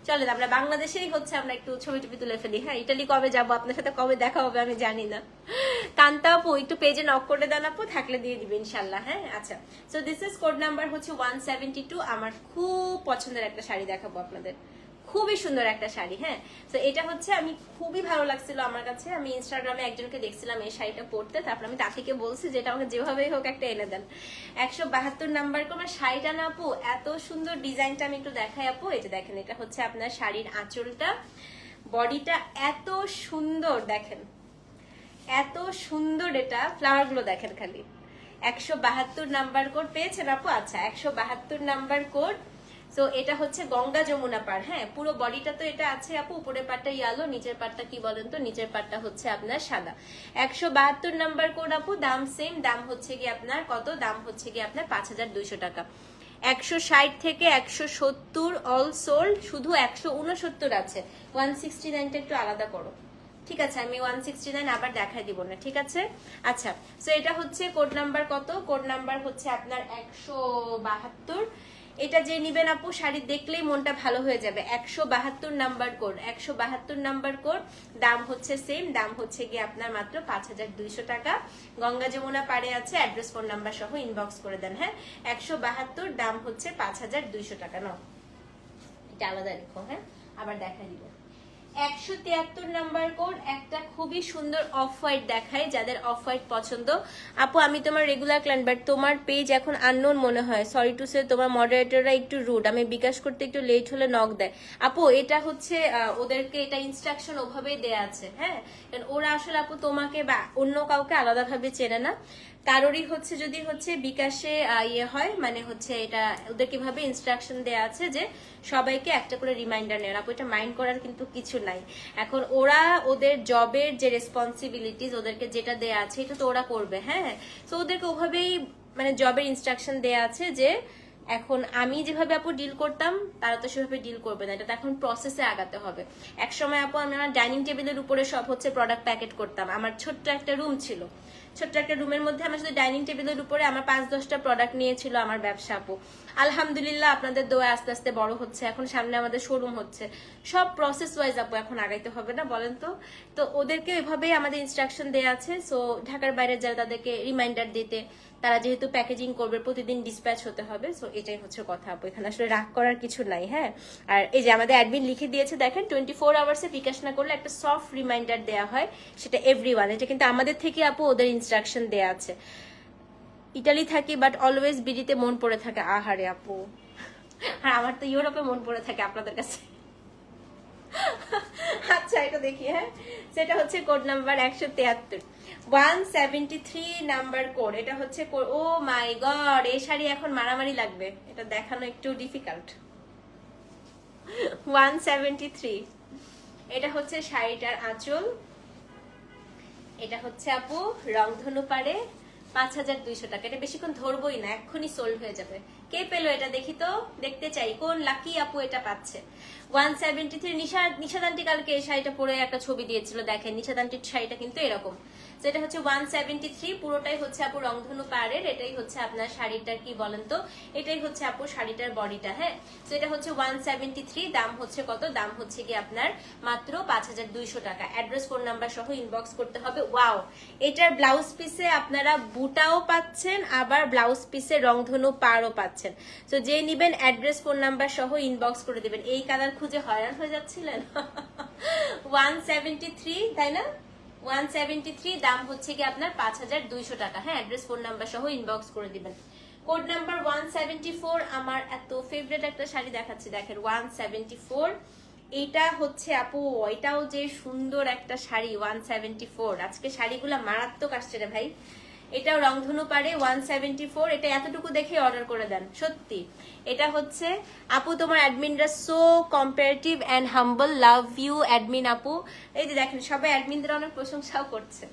চলেন আমরা বাংলাদেশেই হচ্ছে আমরা একটু ছবি টবি তুলে ফেলি। হ্যাঁ, ইটালি কবে যাবো, আপনার সাথে কবে দেখা হবে আমি জানি না। কান্তা আপু একটু পেজে নক করে দেন আপু, থাকলে দিয়ে দিবে ইনশাল্লাহ। হ্যাঁ আচ্ছা, so this is code number হচ্ছে 172। আমার খুব পছন্দের একটা শাড়ি দেখাবো আপনাদের, খুবই সুন্দর একটা শাড়ি। হ্যাঁ, তো এটা হচ্ছে আমি খুবই ভালো লাগছিল আমার কাছে। আমি ইনস্টাগ্রামে একজনকে দেখছিলাম এই শাড়িটা পরতে, তারপর আমি তাকে বলছি যে এটা আমাকে যেভাবেই হোক একটা এনে দেন। 172 নাম্বার করে শাড়িটা না আপু, এত সুন্দর ডিজাইনটা আমি একটু দেখাই আপু। এটা দেখেন, এটা হচ্ছে আপনার শাড়ির আঁচলটা, বডিটা এত সুন্দর দেখেন, এত সুন্দর। এটা ফ্লাওয়ার গুলো দেখেন খালি। 172 নাম্বার কোড পেয়েছেন আপু? আচ্ছা, 172 নাম্বার কোড। সো এটা হচ্ছে গঙ্গা যমুনা পার। হ্যাঁ, পুরো বডিটা তো এটা আছে আপু, উপরের পাটটা ইয়েলো, নিচের পাটটা কি বলেন তো? নিচের পাটটা হচ্ছে আপনার সাদা। 172 নাম্বার কোড আপু, দাম সেম, দাম হচ্ছে কি আপনার কত? দাম হচ্ছে কি আপনার 5200 টাকা। 160 থেকে 170 অল সোল্ড, শুধু 169 আছে। 169টা একটু আলাদা করো, ঠিক আছে? আমি 169 আবার দেখাই দিব না, ঠিক আছে? আচ্ছা, সো এটা হচ্ছে কোড নাম্বার কত? কোড নাম্বার হচ্ছে আপনার 172। এটা যে নিবেন আপু, শাড়ি দেখলেই মনটা ভালো হয়ে যাবে। 172 নাম্বার কোড, 172 নাম্বার কোড, দাম হচ্ছে সেম, দাম হচ্ছে গিয়ে আপনার মাত্র 5200 টাকা। গঙ্গা যমুনা পাড়ে আছে, অ্যাড্রেস ফোন নাম্বার সহ ইনবক্স করে দেন। হ্যাঁ, 172, দাম হচ্ছে 5200 টাকা। নাও এটা আলাদা রেখো। হ্যাঁ, আবার দেখা দিব। 173 নাম্বার কোড, একটা খুবই সুন্দর অফ হোয়াইট দেখায়, যাদের অফ হোয়াইট পছন্দ। আপু আমি তোমার রেগুলার ক্লায়েন্ট, বাট তোমার পেজ এখন আননোন মনে হয়, সরি টু সে। তোমার মডারেটররা একটু রুড, আমি বিকাশ করতে একটু লেট হলে নক দেয়। আপু এটা হচ্ছে ওদেরকে এটা ইনস্ট্রাকশন ওভাবেই দেয়া আছে। হ্যাঁ, কারণ ওরা আসলে আপু তোমাকে বা অন্য কাউকে আলাদাভাবে চেনে না। কারোরই হচ্ছে যদি হচ্ছে বিকাশে ইয়ে হয়, মানে হচ্ছে এটা ওদের কিভাবে ইনস্ট্রাকশন দেয়া আছে যে সবাইকে একটা করে রিমাইন্ডার নেন। আপু এটা মাইন্ড করার কিন্তু কিছু নাই। এখন ওরা ওদের জবের যে রেসপন্সিবিলিটিস ওদেরকে যেটা দেয়া আছে এটা তো ওরা করবে। হ্যাঁ, তো ওদেরকে ওভাবেই মানে জবের ইনস্ট্রাকশন দেয়া আছে যে এখন আমি যেভাবে আপু ডিল করতাম তারা তো সেভাবে ডিল করবে না, এটা তো এখন প্রসেসে আগাতে হবে। এক সময় আপু আমি আমার ডাইনিং টেবিলের উপরে সব হচ্ছে প্রোডাক্ট প্যাকেট করতাম। আমার ছোট্ট একটা রুম ছিল, ছোট্ট একটা রুমের মধ্যে আমার শুধু ডাইনিং টেবিলের উপরে আমার 5-10টা প্রোডাক্ট নিয়েছিল আমার ব্যবসা আপু। আলহামদুলিল্লাহ আপনাদের দোয়া আস্তে আস্তে বড় হচ্ছে, এখন সামনে আমাদের শোরুম হচ্ছে। সব প্রসেস ওয়াইজ আপু এখন আগাইতে হবে না বলেন তো? তো ওদেরকে এভাবেই আমাদের ইনস্ট্রাকশন দেওয়া আছে। সো ঢাকার বাইরে যারা তাদেরকে রিমাইন্ডার দিতে, তারা যেহেতু প্যাকেজিং করবে প্রতিদিন ডিসপ্যাচ হতে হবে। সো এটাই হচ্ছে কথা আপু, এখানে আসলে রাগ করার কিছু নাই। হ্যাঁ, আর এই যে আমাদের অ্যাডমিন লিখে দিয়েছে দেখেন, 24 আওয়ার্সে বিকাশ না করলে একটা সফট রিমাইন্ডার দেওয়া হয়, সেটা এভরিওয়ান। এটা কিন্তু আমাদের থেকে আপু ওদের ইনস্ট্রাকশন দেয়া আছে। ইটালি থাকি বাট অলওয়েজ বিডিতে মন পড়ে থাকে। আহারে আপু, আর আমার তো ইউরোপে মন পড়ে থাকে আপনাদের কাছে। আচ্ছা এটা দেখি। হ্যাঁ, সেটা হচ্ছে কোড নাম্বার 173, 173 নাম্বার কোড। এটা হচ্ছে ও মাই গড, এই শাড়ি এখন মারামারি লাগবে, এটা দেখানো একটু ডিফিকাল্ট। 173, এটা হচ্ছে শাড়িটার আঁচল। এটা হচ্ছে আপু রংধনু পাড়ে, 5200 টাকা। এটা বেশিক্ষণ ধরবই না, এক্ষুনি সোল্ড হয়ে যাবে। কে পেলো এটা দেখি তো, দেখতে চাই কোন লাকি আপু এটা পাচ্ছে। 173 নিশাদান্টি কালকে এই শাড়িটা পরে একটা ছবি দিয়েছিল, দেখেন নিশাদান্টির শাড়িটা কিন্তু এরকম। যেটা হচ্ছে 173, পুরোটাই হচ্ছে আপু রংধনু পাড়ের। এটাই হচ্ছে আপনার শাড়িটার কি বলেন তো, এটাই হচ্ছে আপু শাড়িটার বডিটা। হ্যাঁ, তো এটা হচ্ছে 173, দাম হচ্ছে কত? দাম হচ্ছে কি আপনার মাত্র 5200 টাকা। অ্যাড্রেস ফোন নাম্বার সহ ইনবক্স করতে হবে। ওয়াও, এটার ব্লাউজ পিসে আপনারা বুটাও পাচ্ছেন, আবার ব্লাউজ পিসে রংধনু পাড়ও পাচ্ছেন। তো যে নিবেন অ্যাড্রেস ফোন নাম্বার সহ ইনবক্স করে দিবেন। এই কালার খুঁজে হয়রান হয়ে যাচ্ছিলেন। 173 তাই না? 173, দাম হচ্ছে কি আপনার 5200 টাকা। হ্যাঁ, অ্যাড্রেস ফোন নাম্বার সহ ইনবক্স করে দিবেন। কোড নাম্বার 174, আমার এত ফেভারিট একটা শাড়ি দেখাচ্ছি দেখেন, 174। এটা হচ্ছে আপু, এটাও যে সুন্দর একটা শাড়ি। 174, আজকে শাড়িগুলা মারাত্মক আসছে রে ভাই। এটাও রংধনু পারে 174। এটা এতটুকু দেখে অর্ডার করে দেন, সত্যি। এটা হচ্ছে আপু তোমার অ্যাডমিনরা so comparative and humble, love you admin আপু। এই যে দেখেন সবাই অ্যাডমিনদের অনেক প্রশংসাও করছে।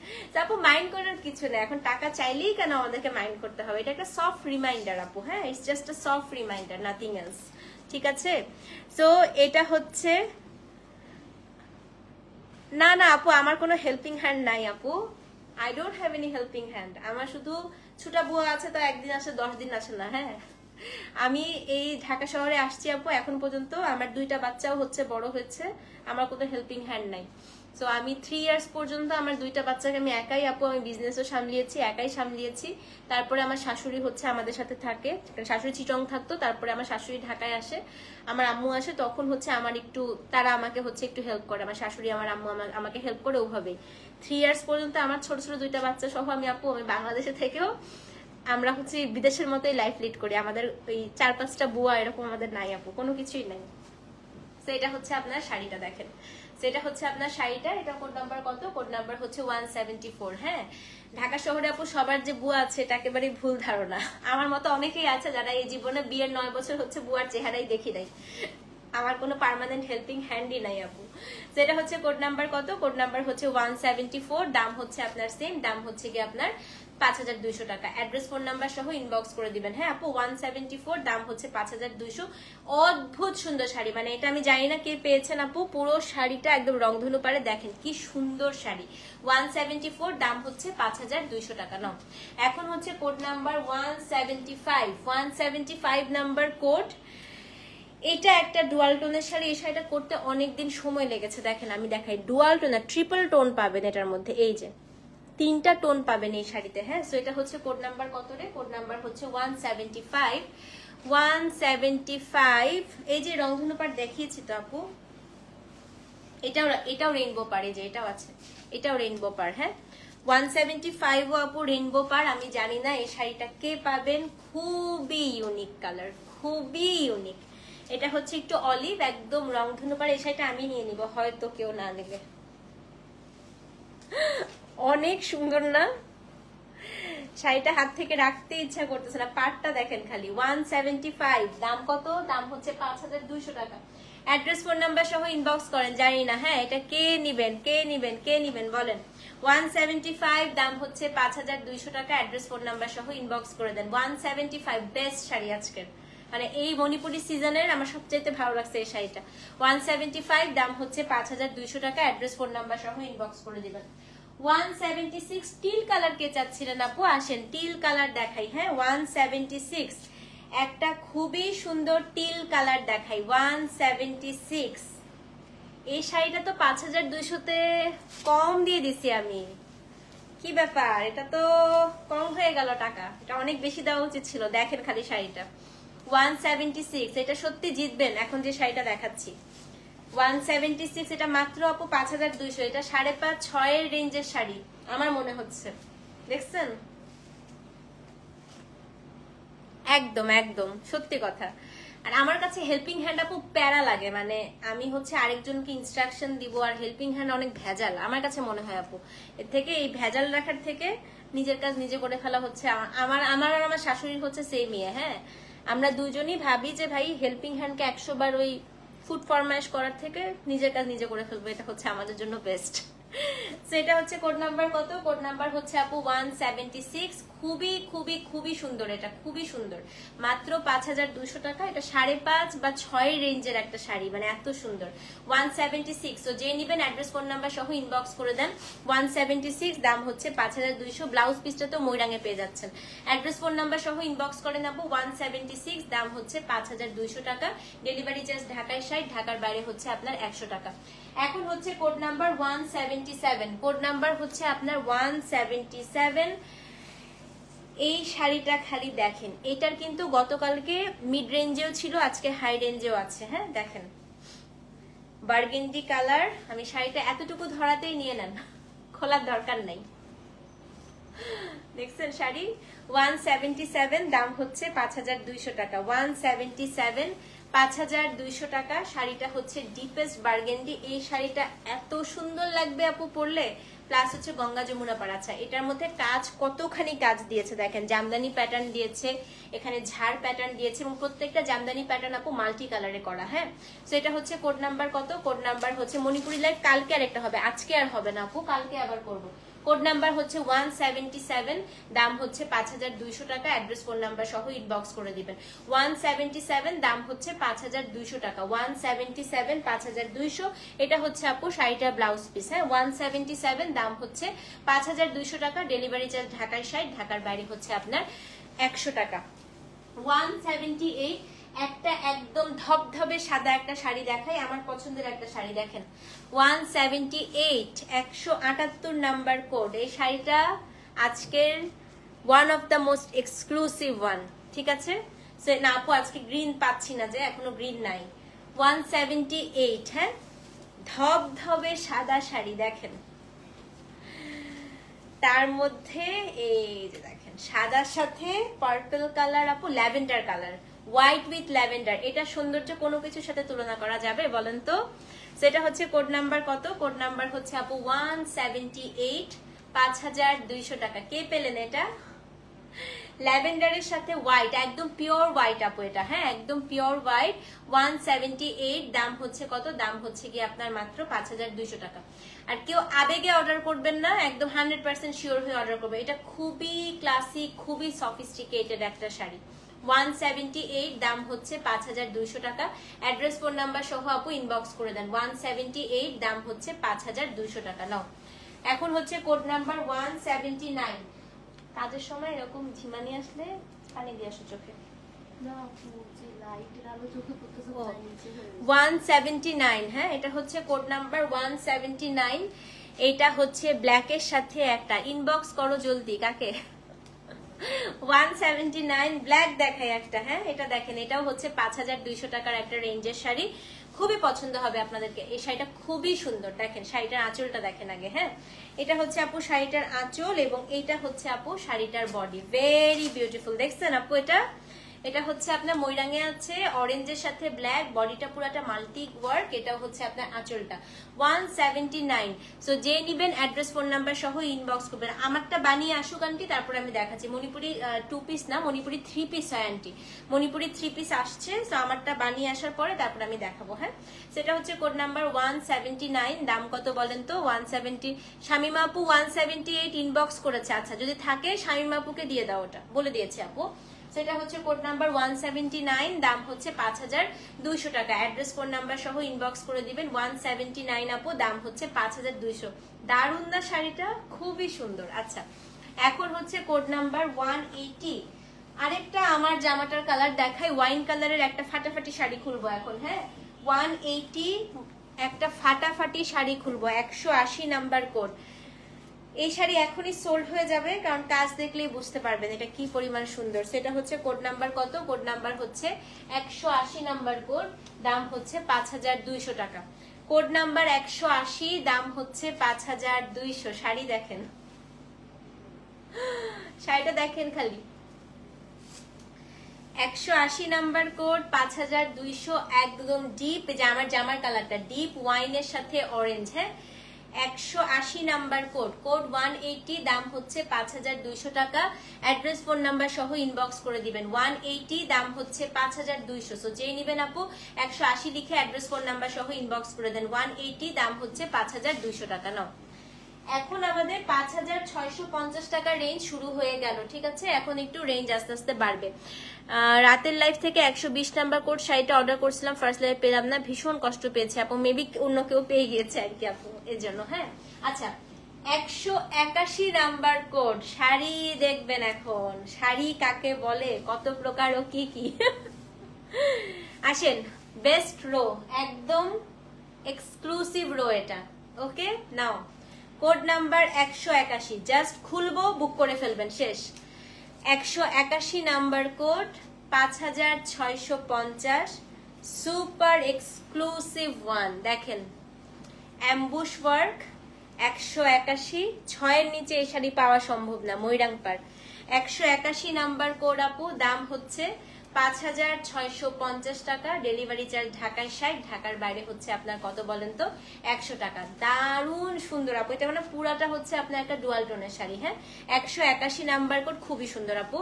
আপু মাইন্ড করার কিছু নেই, এখন টাকা চাইলেই কেন আমাদেরকে মাইন্ড করতে হবে? এটা একটা সফট রিমাইন্ডার আপু, হ্যাঁ, it's just a soft reminder, nothing else, ঠিক আছে? সো এটা হচ্ছে, না না আপু আমার কোনো হেল্পিং হ্যান্ড নাই আপু, I don't have any helping hand. আমার শুধু ছোটা বুয়া আছে, তো একদিন আসে 10 দিন আসে না। হ্যাঁ, আমি এই ঢাকা শহরে আসছি আপু, এখন পর্যন্ত আমার 2টা বাচ্চাও হচ্ছে বড় হয়েছে, আমার কোনো হেল্পিং হ্যান্ড নাই। সো আমি 3 ইয়ার্স পর্যন্ত আমার 2টা বাচ্চাকে আমি একাই আপু, আমি বিজনেসও সামলিয়েছি, একাই সামলিয়েছি। তারপরে আমার শাশুড়ি হচ্ছে আমাদের সাথে থাকে, শাশুড়ি চিটং থাকতো, তারপরে আমার শাশুড়ি ঢাকায় আসে, আমার আম্মু আসে, তখন হচ্ছে আমার একটু, তারা আমাকে হচ্ছে একটু হেল্প করে, আমার শাশুড়ি আমার আম্মু আমাকে হেল্প করে ওভাবেই। 3 ইয়ার্স পর্যন্ত আমার ছোট ছোট 2টা বাচ্চা সহ আমি আপু, আমি বাংলাদেশে থেকেও আমরা হচ্ছে বিদেশের মতোই লাইফ লিড করি। আমাদের ওই 4-5টা বুয়া এরকম আমাদের নাই আপু, কোনো কিছুই নাই। তো এটা হচ্ছে আপনার শাড়িটা দেখেন, সেটা হচ্ছে আপনার শাড়িটা, এটা কোড নাম্বার কত? কোড নাম্বার হচ্ছে 174। হ্যাঁ, ঢাকা শহরে আপু সবার যে বুয়া আছে এটা একেবারে ভুল ধারণা। আমার মতো অনেকেই আছে যারা এই জীবনে বিয়ের 9 বছর হচ্ছে বুয়ার চেহারাই দেখি নাই। আমার কোনো পার্মানেন্ট হেল্পিং হ্যান্ডই নাই আপু। সেটা হচ্ছে কোড নাম্বার কত? কোড নাম্বার হচ্ছে 174, দাম হচ্ছে আপনার সেম, দাম হচ্ছে কি আপনার 5200 টাকা। অ্যাড্রেস ফোন নাম্বার সহ ইনবক্স করে দিবেন। হ্যাঁ আপু 174, দাম হচ্ছে 5200। অদ্ভুত সুন্দর শাড়ি, মানে এটা আমি জানি না কে পেয়েছেন আপু, পুরো শাড়িটা একদম রংধনু পারে, দেখেন কি সুন্দর শাড়ি। 174, দাম হচ্ছে 5200 টাকা। নাও এখন হচ্ছে কোড নাম্বার 175 নাম্বার কোড। এটা একটা ডুয়াল টোনের শাড়ি, এই শাড়িটা করতে অনেকদিন সময় লেগেছে। দেখেন আমি দেখাই, ডুয়াল টোন না, ট্রিপল টোন পাবেন এটার মধ্যে, এই যে 3টা টোন পাবেন এই শাড়িতে। হ্যাঁ, সো এটা হচ্ছে কোড নাম্বার কত রে? কোড নাম্বার হচ্ছে 175। এই যে রংধনু পাড় দেখিয়েছি তো আপু, এটাও রেইনবো পাড়, এই যে এটাও আছে, এটাও রেইনবো পাড়। হ্যাঁ 175 আপু রেইনবো পাড়। আমি জানি না এই শাড়িটা কে পাবেন, খুবই ইউনিক কালার, খুবই ইউনিক। এটা হচ্ছে একটু অলিভ, একদম রংধনু পাড়। এই শাড়িটা আমি নিয়ে নিব, হয়তো কেউ না নেবে। অনেক সুন্দর না শাড়িটা? হাত থেকে রাখতে ইচ্ছা করতেছে না। পাটটা দেখেন খালি। 175, দাম কত? দাম হচ্ছে 5200 টাকা। অ্যাড্রেস ফোন নাম্বার সহ ইনবক্স করেন, জানি না। হ্যাঁ, এটা কে নিবেন, কে নিবেন, কে নিবেন বলেন। 175, দাম হচ্ছে 5200 টাকা। অ্যাড্রেস ফোন নাম্বার সহ ইনবক্স করে দেন। 175, বেস্ট শাড়ি আজকের, মানে এই মণিপুরি সিজনের আমার সবচেয়ে ভালো লাগছে এই শাড়িটা। 175, দাম হচ্ছে 5200 টাকা। অ্যাড্রেস ফোন নাম্বার সহ ইনবক্স করে দিবেন। 176, টিল কালার কে চাচ্ছিলেন আপু? আসেন টিল কালার দেখাই। হ্যাঁ 176, একটা খুবই সুন্দর টিল কালার দেখাই। 176, এই শাড়িটা তো 5200-তে কম দিয়ে দিছি আমি, কি ব্যাপার? এটা তো কম হয়ে গেল টাকা, এটা অনেক বেশি দেওয়া উচিত ছিল। দেখেন খালি শাড়িটা 176, এটা সত্যি জিতবেন এখন যে শাড়িটা দেখাচ্ছি। 176, এটা মাত্র আপু 5200। এটা 5.5-6 এর রেঞ্জের শাড়ি আমার মনে হচ্ছে, দেখছেন? একদম একদম সত্যি কথা। আর আমার কাছে হেল্পিং হ্যান্ড আপু প্যারা লাগে, মানে আমি হচ্ছে আরেকজনকে ইনস্ট্রাকশন দিব, আর হেল্পিং হ্যান্ড অনেক ভেজাল আমার কাছে মনে হয় আপু। এর থেকে এই ভেজাল রাখার থেকে নিজের কাজ নিজে করে ফেলা হচ্ছে। আমার আর আমার শাশুড়ির হচ্ছে সেম ইয়ে। হ্যাঁ, আমরা দুজনই ভাবি যে ভাই হেল্পিং হ্যান্ডকে 100 বার ওই ফুড ফরমাইশ করার থেকে নিজের কাজ নিজে করে ফেলবো, এটা হচ্ছে আমাদের জন্য বেস্ট। সেটা হচ্ছে কোড নাম্বার কত? কোড নাম্বার হচ্ছে আপু 176। খুবই খুবই খুবই সুন্দর, এটা খুবই সুন্দর, মাত্র 5200 টাকা। এটা 5.5 বা 6 রেঞ্জের একটা শাড়ি, মানে এত সুন্দর। 176, তো যে নিবেন অ্যাড্রেস ফোন নাম্বার সহ ইনবক্স করে দেন। 176, দাম হচ্ছে 5200। ব্লাউজ পিসটা তো ময়রাঙে পেয়ে যাচ্ছেন। অ্যাড্রেস ফোন নাম্বার সহ ইনবক্স করে নেবো। 176, দাম হচ্ছে 5200 টাকা। ডেলিভারি চার্জ ঢাকায় 60, ঢাকার বাইরে হচ্ছে আপনার 100 টাকা। এখন হচ্ছে কোড নাম্বার 177, কোড নাম্বার হচ্ছে আপনার 177। এই শাড়িটা খালি দেখেন, এটার কিন্তু গতকালকে মিড রেঞ্জেও ছিল, আজকে হাই রেঞ্জেও আছে। হ্যাঁ দেখেন, বার্গেন্ডি কালার। আমি শাড়িটা এতটুকু ধরাতেই নিয়ে নেন, খোলার দরকার নাই। দেখছেন শাড়ি 177, দাম হচ্ছে 5200 টাকা। 177, 5200 টাকা। শাড়িটা হচ্ছে ডিপেস্ট বার্গেন্ডি। এই শাড়িটা এত সুন্দর লাগবে আপু পরলে, প্লাস হচ্ছে গঙ্গা যমুনা পাড়। আচ্ছা, এটার মধ্যে কাজ কতখানি কাজ দিয়েছে দেখেন, জামদানি প্যাটার্ন দিয়েছে, এখানে ঝাড় প্যাটার্ন দিয়েছে এবং প্রত্যেকটা জামদানি প্যাটার্ন আপু মাল্টি কালারে করা। হ্যাঁ, তো এটা হচ্ছে কোড নাম্বার কত? কোড নাম্বার হচ্ছে মণিপুরি লাইভ কালকে আর একটা হবে, আজকে আর হবে না আপু, কালকে আবার করবো। কোড নাম্বার হচ্ছে 177, দাম হচ্ছে 5200 টাকা। অ্যাড্রেস ফোন নাম্বার সহ ইনবক্স করে দিবেন। 177 দাম হচ্ছে 5200 টাকা। 177 5200। এটা হচ্ছে আপু শাড়িটার ব্লাউজ পিস। হ্যাঁ, 177 দাম হচ্ছে 5200 টাকা। ডেলিভারি চার্জ ঢাকার 60, ঢাকার বাইরে হচ্ছে আপনার 100 টাকা। 178 একটা একদম ধবধবে সাদা একটা শাড়ি দেখাই, আমার পছন্দের একটা শাড়ি দেখেন। 178 178 নাম্বার কোড। এই শাড়িটা আজকের one of the most exclusive one, ঠিক আছে? না আপু আজকে গ্রিন পাচ্ছি না, যে এখনো গ্রিন নাই। 178, হ্যাঁ, ধবধবে সাদা শাড়ি দেখেন, তার মধ্যে এই যে দেখেন সাদার সাথে পার্পল কালার আপু, lavender colour, white with lavender. এটা সৌন্দর্য কোনো কিছুর সাথে তুলনা করা যাবে বলেন তো? সেটা হচ্ছে কোড নাম্বার কত? কোড নাম্বার হচ্ছে আপু 178, 5200 টাকা। কে পেলেন এটা? ল্যাভেন্ডারের সাথে হোয়াইট, একদম পিওর হোয়াইট আপু এটা। হ্যাঁ, একদম পিওর হোয়াইট। 178 দাম হচ্ছে কত? দাম হচ্ছে কি আপনার মাত্র 5200 টাকা। আর কেউ আবেগে অর্ডার করবেন না, একদম 100% শিওর হয়ে অর্ডার করবে। এটা খুবই ক্লাসিক, খুবই সফিস্টিকেটেড একটা শাড়ি। 178 দাম হচ্ছে 5200 টাকা। অ্যাড্রেস ফোন নাম্বার সহ আপু ইনবক্স করে দেন। 178 দাম হচ্ছে 5200 টাকা। নাও এখন হচ্ছে কোড নাম্বার 179। কাজের সময় এরকম ঝিমানি আসলে পানি দিয়ে আসো চোখে। 179, হ্যাঁ, এটা হচ্ছে কোড নাম্বার 179। এটা হচ্ছে ব্ল্যাকের সাথে একটা, ইনবক্স করো জলদি কাকে। 179 ব্ল্যাক দেখায় একটা। হ্যাঁ, এটা দেখেন, এটাও হচ্ছে 5200 টাকার একটা রেঞ্জের শাড়ি। খুবই পছন্দ হবে আপনাদেরকে। এই শাড়িটা খুবই সুন্দর, দেখেন শাড়িটার আঁচলটা দেখেন আগে। হ্যাঁ, এটা হচ্ছে আপু শাড়িটার আঁচল এবং এইটা হচ্ছে আপু শাড়িটার বডি। ভেরি বিউটিফুল, দেখছেন আপু? এটা হচ্ছে আপনার ময়ূরাঙে আছে অরেঞ্জের সাথে ব্ল্যাক, বডিটা পুরাটা মাল্টি ওয়ার্ক। এটা হচ্ছে আপনার আঁচলটা। 179। সো যে নিবেন অ্যাড্রেস ফোন নাম্বার সহ ইনবক্স করবেন। আমারটা বানিয়ে আসুক আন্টি, তারপর আমি দেখাচ্ছি। মণিপুরি 2 পিস না, মণিপুরি 3 পিস হয় আন্টি, মণিপুরি 3 পিস আসছে। সো আমারটা বানিয়ে আসার পরে তারপর আমি দেখাবো। হ্যাঁ, সেটা হচ্ছে কোড নাম্বার 179। দাম কত বলেন তো? 170। শামিমা আপু 178 ইনবক্স করেছে। আচ্ছা, যদি থাকে শামিমা আপুকে দিয়ে দাও, ওটা বলে দিয়েছে আপু। সেটা হচ্ছে কোড নাম্বার 179, দাম হচ্ছে 5200 টাকা। অ্যাড্রেস ফোন নাম্বার সহ ইনবক্স করে দিবেন। 179 আপু, দাম হচ্ছে 5200। দারুন না শাড়িটা? খুবই সুন্দর। আচ্ছা, এখন হচ্ছে কোড নাম্বার 180। আরেকটা আমার জামাটার কালার দেখাই, ওয়াইন কালারের একটা ফাটাফাটি শাড়ি খুলবো এখন। হ্যাঁ, 180 একটা ফাটাফাটি শাড়ি খুলবো, 180 নাম্বার কোড। এই শাড়ি এখনই সোল্ড হয়ে যাবে, কারণ কাজ দেখলেই বুঝতে পারবেন এটা কি পরিমাণ সুন্দর। সেটা হচ্ছে কোড নাম্বার কত? কোড নাম্বার হচ্ছে 180 নাম্বার কোড, দাম হচ্ছে 5200 টাকা। কোড নাম্বার 180, দাম হচ্ছে 5200। শাড়ি দেখেন, শাড়িটা দেখেন খালি। 180 নাম্বার কোড, 5200, একদম ডিপ, যে আমার জামার কালারটা ডিপ ওয়াইনের সাথে অরেঞ্জ। হ্যাঁ, 180 নাম্বার কোড, কোড 180, দাম হচ্ছে 5200 টাকা। অ্যাড্রেস ফোন নাম্বার সহ ইনবক্স করে দিবেন। 180, দাম হচ্ছে 5200। সো যেই নিবেন আপু 180 লিখে অ্যাড্রেস ফোন নাম্বার সহ ইনবক্স করে দেন। 180, দাম হচ্ছে 5200 টাকা। নাও এখন আমাদের 5650 টাকা রেঞ্জ শুরু হয়ে গেল, ঠিক আছে? এখন একটু রেঞ্জ আস্তে আস্তে বাড়বে। রাতের লাইফ থেকে 120 নাম্বার কোড শাড়িটা অর্ডার করছিলাম, ফার্স্ট লাইফ পেলাম না, ভীষণ কষ্ট পেয়েছে আপু। মেবি অন্য কেউ পেয়ে গিয়েছে আর কি আপু, এর জন্য। হ্যাঁ, আচ্ছা, 181 নাম্বার কোড শাড়ি দেখবেন এখন। শাড়ি কাকে বলে, কত প্রকার ও কি কি। আসেন, বেস্ট রো, একদম এক্সক্লুসিভ রো এটা। ওকে, নাও কোড নাম্বার 181, জাস্ট খুলবো, বুক করে ফেলবেন, শেষ। 181 number code, 5650, super exclusive one. দেখেন অ্যাম্বুশ ওয়ার্ক, 181, 6-এর নিচে এই শাড়ি পাওয়া সম্ভব না, ময়ূরাং পার। 181 নাম্বার কোড আপু, দাম হচ্ছে 5650 টাকা, ডেলিভারি চার্জ ঢাকায় 60, ঢাকার বাইরে হচ্ছে আপনার কত বলেন তো 100 টাকা। দারুণ সুন্দর আপু, এটা মানে পুরাটা হচ্ছে আপনার একটা ডুয়াল টোনের শাড়ি। হ্যাঁ, 181 নাম্বার কোড, খুবই সুন্দর আপু,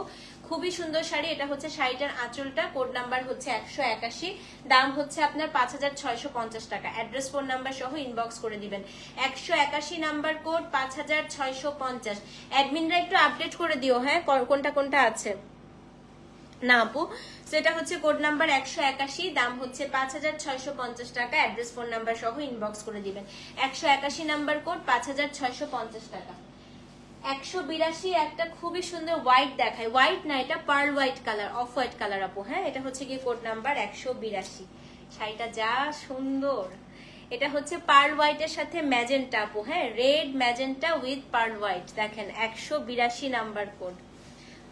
খুবই সুন্দর শাড়ি। এটা হচ্ছে শাড়িটার আঁচলটা, কোড নাম্বার হচ্ছে 181, দাম হচ্ছে আপনার 5650 টাকা। অ্যাড্রেস ফোন নাম্বার সহ ইনবক্স করে দিবেন। 181 নাম্বার কোড, 5650। অ্যাডমিনরা একটু আপডেট করে দিও হ্যাঁ কোনটা কোনটা আছে না আপু। সেটা হচ্ছে কোড নাম্বার 181, দাম হচ্ছে 5650 টাকা। অ্যাড্রেস ফোন নাম্বার সহ ইনবক্স করে দিবেন। 181 নাম্বার কোড, 5650 টাকা। 182 একটা খুবই সুন্দর হোয়াইট দেখায়, হোয়াইট না এটা pearl white colour, off white colour আপু। হ্যাঁ, এটা হচ্ছে কি কোড নাম্বার 182। শাড়িটা যা সুন্দর, এটা হচ্ছে পার্ল হোয়াইটের সাথে ম্যাজেন্টা আপু। হ্যাঁ, red magenta with pearl white, দেখেন 182 নাম্বার কোড,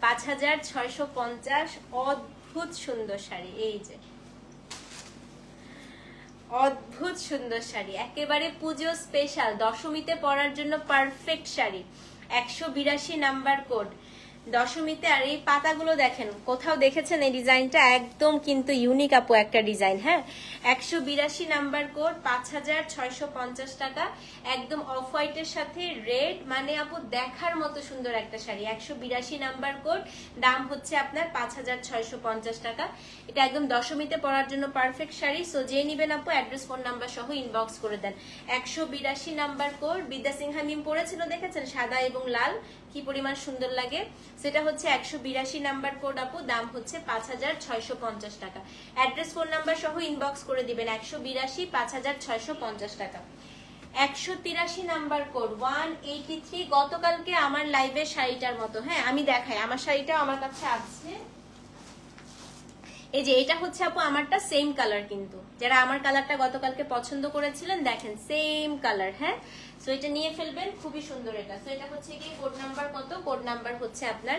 5650। অদ্ভুত সুন্দর শাড়ি, এই যে অদ্ভুত সুন্দর শাড়ি, একেবারে পুজো স্পেশাল, দশমীতে পরার জন্য পারফেক্ট শাড়ি। 182 নাম্বার কোড, দশমীতে। আর এই পাতাগুলো দেখেন, কোথাও দেখেছেন এই ডিজাইনটা? একদম কিন্তু ইউনিক আপু একটা ডিজাইন। হ্যাঁ, 182 নাম্বার কোড, 5650 টাকা। একদম অফ হোয়াইটের সাথে রেড, মানে আপু দেখার মতো সুন্দর একটা শাড়ি। 182 নাম্বার কোড, দাম হচ্ছে আপনার 5650 টাকা। এটা একদম দশমীতে পরার জন্য পারফেক্ট শাড়ি। সো যে নিবেন আপু অ্যাড্রেস ফোন নাম্বার সহ ইনবক্স করে দেন। 182 নাম্বার কোড, বিদ্যা সিনহা মিম পরেছিল দেখেছেন, সাদা এবং লাল, কি পরিমাণ সুন্দর লাগে। সেটা হচ্ছে 182 নাম্বার কোড আপু, দাম হচ্ছে 5650 টাকা। অ্যাড্রেস ফোন নাম্বার সহ ইনবক্স করে দিবেন। 182, 5650 টাকা। 183 নাম্বার কোড, 183। গতকালকে আমার লাইভের শাড়িটার মতো। হ্যাঁ, আমি দেখাই, আমার শাড়িটাও আমার কাছে আছে। এই যে এটা হচ্ছে আপু আমারটা সেম কালার, কিন্তু যারা আমার কালারটা গতকালকে পছন্দ করেছিলেন দেখেন সেম কালার। হ্যাঁ, সো এটা নিয়ে ফেলবেন, খুবই সুন্দর এটা। সো এটা হচ্ছে কি কোড নাম্বার কত? কোড নাম্বার হচ্ছে আপনার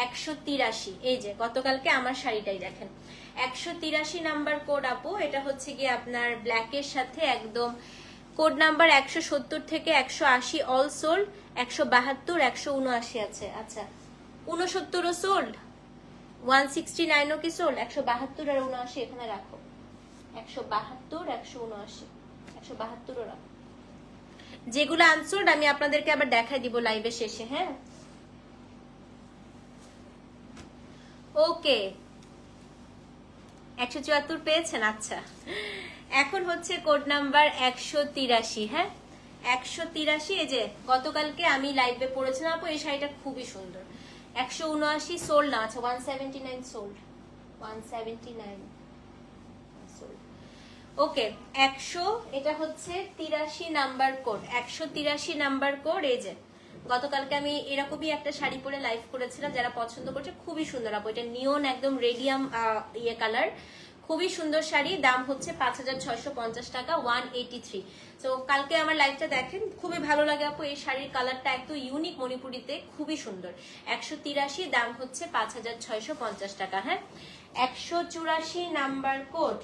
183। এই যে গতকালকে আমার শাড়িটাই দেখেন 183 নাম্বার কোড আপু। এটা হচ্ছে কি আপনার ব্ল্যাকের সাথে একদম কোড নাম্বার 170 থেকে 180 অল সোল্ড, 172, 179 আছে। আচ্ছা, 69ও সোল্ড, 169ও কি সোল্ড, 172 আর 79 এখানে রাখো। 172, 179, 172ও রাখো। যেগুলো আনসোল্ড আমি আপনাদেরকে আবার দেখাই দিব লাইভের শেষে। হ্যাঁ, ওকে, 174 পেয়েছেন। আচ্ছা, এখন হচ্ছে কোড নাম্বার 183। হ্যাঁ, 183। এই যে গতকালকে আমি লাইভে পড়েছিলাম আপু, এই শাড়িটা খুবই সুন্দর। 179 সোল্ড না, আচ্ছা 179 সোল্ড, 179 সোল্ড। ওকে, 100, এটা হচ্ছে 83 নাম্বার কোড, 183 নাম্বার কোড। এই যে গতকালকে আমি এরকমই একটা শাড়ি পরে লাইভ করেছিলাম, যারা পছন্দ করছে খুবই সুন্দর আপু। এটা নিয়ন একদম রেডিয়াম ইয়ে কালার, খুবই সুন্দর শাড়ি। দাম হচ্ছে 5650 টাকা, 183। তো কালকে আমার লাইভটা দেখেন, খুবই ভালো লাগে আপু। এই শাড়ির কালারটা এত ইউনিক, মণিপুরিতে খুবই সুন্দর। 183, দাম হচ্ছে 5650 টাকা। হ্যাঁ, 184 নাম্বার কোড,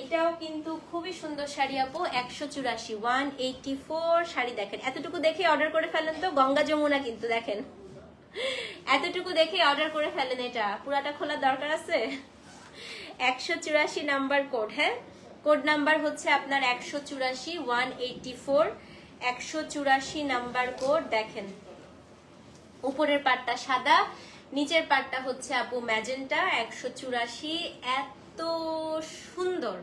এটাও কিন্তু খুবই সুন্দর শাড়ি আপু। 184, 184 শাড়ি। দেখেন এতটুকু দেখে অর্ডার করে ফেলেন তো, গঙ্গা যমুনা কিন্তু দেখেন, এতটুকু দেখে অর্ডার করে ফেলেন। এটা পুরাটা খোলার দরকার আছে। 184 নাম্বার কোড। হ্যাঁ, কোড নাম্বার হচ্ছে আপনার 184, 184, 184 নাম্বার কোড। দেখেন উপরের পাটটা সাদা, নিচের পাটটা হচ্ছে আপু ম্যাজেন্টা। 184, এত সুন্দর,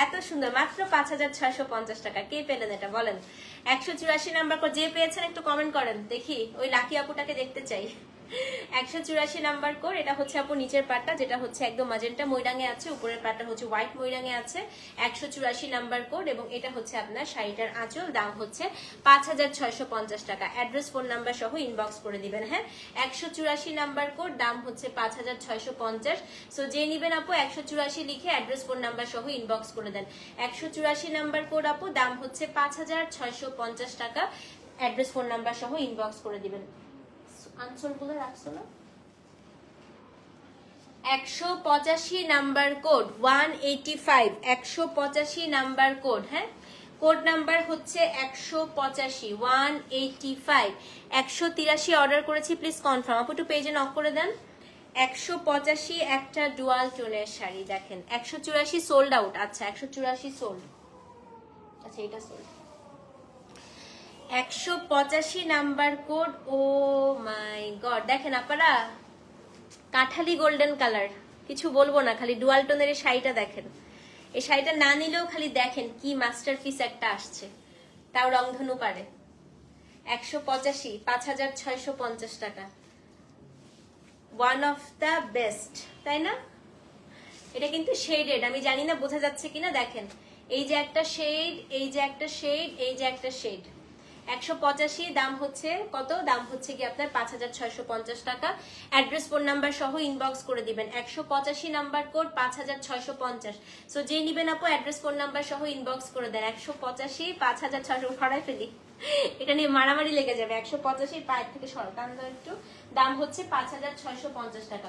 এত সুন্দর, মাত্র 5650 টাকা। কে পেলেন এটা বলেন? 184 নাম্বার কোড যে পেয়েছেন একটু কমেন্ট করেন দেখি, ওই লাকি আপুটাকে দেখতে চাই। 184 নাম্বার কোড। এটা হচ্ছে আপু নিচের পাটটা, যেটা হচ্ছে একদম ম্যাজেন্টা ময়ূরাঙে আছে, উপরের পাটটা হচ্ছে হোয়াইট ময়ূরাঙে আছে। 184 নাম্বার কোড, এবং এটা হচ্ছে আপনার শাড়িটার আঁচল। দাম হচ্ছে 5650 টাকা। অ্যাড্রেস ফোন নাম্বার সহ ইনবক্স করে দিবেন। হ্যাঁ, 184 নাম্বার কোড, দাম হচ্ছে 5650। সো যে নিবেন আপু 184 লিখে অ্যাড্রেস ফোন নাম্বার সহ ইনবক্স করে দেন। 184 নাম্বার কোড আপু, দাম হচ্ছে 5650 টাকা। অ্যাড্রেস ফোন নাম্বার সহ ইনবক্স করে দিবেন। আনসোল গুলো রাখছো না। 185 নাম্বার কোড, 185, 185 নাম্বার কোড। হ্যাঁ, কোড নাম্বার হচ্ছে 185, 185। 183 অর্ডার করেছি, প্লিজ কনফার্ম আপু, একটু পেজে নক করে দেন। 185 একটা ডুয়াল টোনের শাড়ি দেখেন, 184 সোল্ড আউট। আচ্ছা 184 সোল্ড, আচ্ছা এটা sold. 185 number code. Oh my God, দেখেন আপনারা কাঠালি গোল্ডেন কালার, কিছু বলবো না, খালি ডুয়াল টোনের এই শাড়িটা দেখেন। এই শাড়িটা না নিলেও খালি দেখেন কি মাস্টারপিস একটা আসছে, তাও রংধনু পারে। 185, 5650 টাকা, ওয়ান অফ দ্য বেস্ট, তাই না? এটা কিন্তু শেডেড, আমি জানি না বোঝা যাচ্ছে কিনা, দেখেন এই যে একটা শেড, এই যে একটা শেড, এই যে একটা শেড। 185 দাম হচ্ছে কত? দাম হচ্ছে কি আপনার 5650 টাকা। অ্যাড্রেস ফোন নাম্বার সহ ইনবক্স করে দিবেন। 185 নাম্বার কোড 5650। সো যে নিবেন আপু অ্যাড্রেস ফোন নাম্বার সহ ইনবক্স করে দেন। 185 5600 খড়াই ফেলি, এটা নিয়ে মারামারি লেগে যাবে। 185 পায়ের থেকে সরকার একটু, দাম হচ্ছে 5650 টাকা।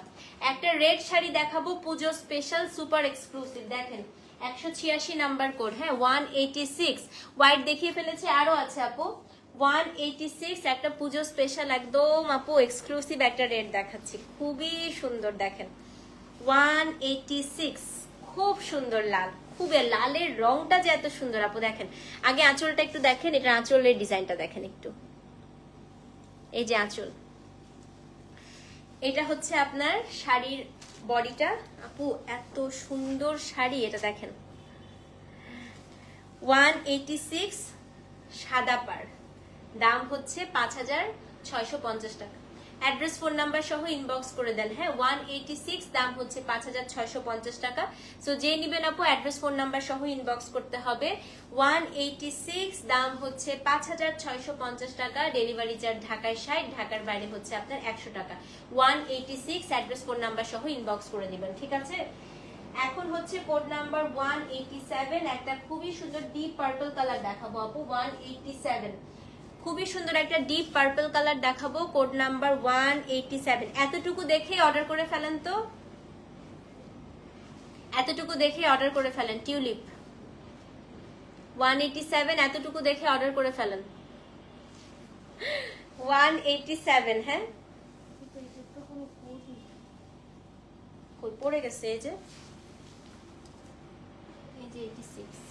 একটা রেড শাড়ি দেখাবো, পুজো স্পেশাল সুপার এক্সক্লুসিভ, দেখেন 186 নাম্বার কোড, হ্যাঁ 186। হোয়াইট দেখিয়ে ফেলেছে, আরো আছে আপু। 186 একটা পুজো স্পেশাল একদম আপু এক্সক্লুসিভ একটা রেড দেখাচ্ছি, খুবই সুন্দর দেখেন। 186 খুব সুন্দর লাল, খুবই লালের রংটা যে এত সুন্দর আপু দেখেন। আগে আঁচলটা একটু দেখেন, এটা আঁচলের ডিজাইনটা দেখেন একটু, এই যে আঁচল, এটা হচ্ছে আপনার শাড়ির বডিটা। আপু এত সুন্দর শাড়ি, এটা দেখেন 186 সাদা পাড়, দাম হচ্ছে 5650 টাকা। অ্যাড্রেস ফোন নাম্বার সহ ইনবক্স করে দেন, হ্যাঁ 186 দাম হচ্ছে 5650 টাকা। সো যে নিবেন আপু অ্যাড্রেস ফোন নাম্বার সহ ইনবক্স করতে হবে। 186 দাম হচ্ছে 5650 টাকা, ডেলিভারি চার্জ ঢাকায় 60, ঢাকার বাইরে হচ্ছে আপনার 100 টাকা। 186 অ্যাড্রেস ফোন নাম্বার সহ ইনবক্স করে দিবেন, ঠিক আছে? এখন হচ্ছে কোড নাম্বার 187, একটা খুবই সুন্দর ডিপ পার্পল কালার দেখাবো আপু। 187 খুবই সুন্দর একটা ডিপ পার্পল কালার দেখাবো, কোড নাম্বার 187। এতটুকু দেখে অর্ডার করে ফেলেন তো, এতটুকু দেখে অর্ডার করে ফেলেন। টিউলিপ 187, এতটুকু দেখে অর্ডার করে ফেলেন। 187, হ্যাঁ কই পড়ে গেছে, এই যে 86।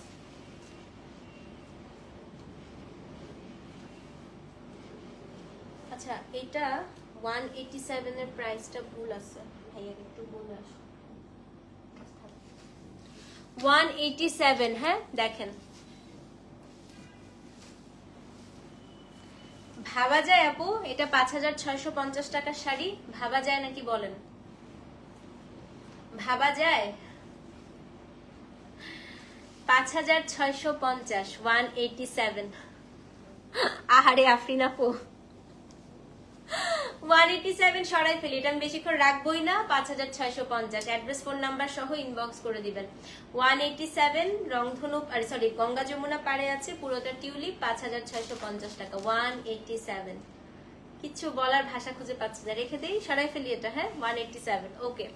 আচ্ছা এটা 187 এর প্রাইসটা ভুল আছে, ভাইয়া একটু বলে আসো। 187, হ্যাঁ দেখেন ভাবা যায় আপু এটা 5650 টাকার শাড়ি? ভাবা যায় নাকি বলেন? ভাবা যায়? 5650, 187। আহারে আফরিন আপু 187 সরাই ফেলি, এটা আমি বেশিক্ষণ রাখবোই না। 5650 অ্যাড্রেস ফোন নাম্বার সহ ইনবক্স করে দিবেন। 187 রংধনু, সরি গঙ্গা যমুনা পাড়ে আছে, পুরোটা টিউলিপ, 5650 টাকা। 187 কিছু বলার ভাষা খুঁজে পাচ্ছি না, রেখে দেই, সরাই ফেলি এটা, হ্যাঁ 187। ওকে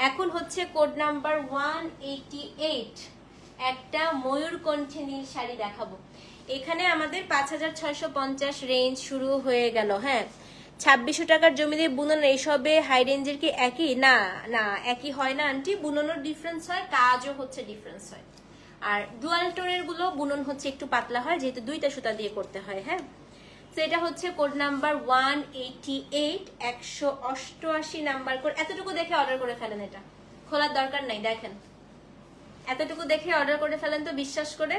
এখন হচ্ছে কোড নাম্বার 188, একটা ময়ূর কণ্ঠে নীল শাড়ি দেখাবো। এখানে আমাদের 5650 রেঞ্জ শুরু হয়ে গেল, হ্যাঁ 2600 টাকার জমিতে বুনন এইসবে হাই রেঞ্জের কি একই? না না একই হয় না আন্টি, বুননের ডিফারেন্স হয়, কাজও হচ্ছে ডিফারেন্স হয়। আর ডুয়াল টোনের গুলো বুনন হচ্ছে একটু পাতলা হয়, যেহেতু দুইটা সুতা দিয়ে করতে হয়, হ্যাঁ। তো এটা হচ্ছে কোড নাম্বার 188, 188 নাম্বার কোড। এতটুকু দেখে অর্ডার করে ফেলেন, এটা খোলার দরকার নাই, দেখেন এতটুকু দেখে অর্ডার করে ফেলেন তো, বিশ্বাস করে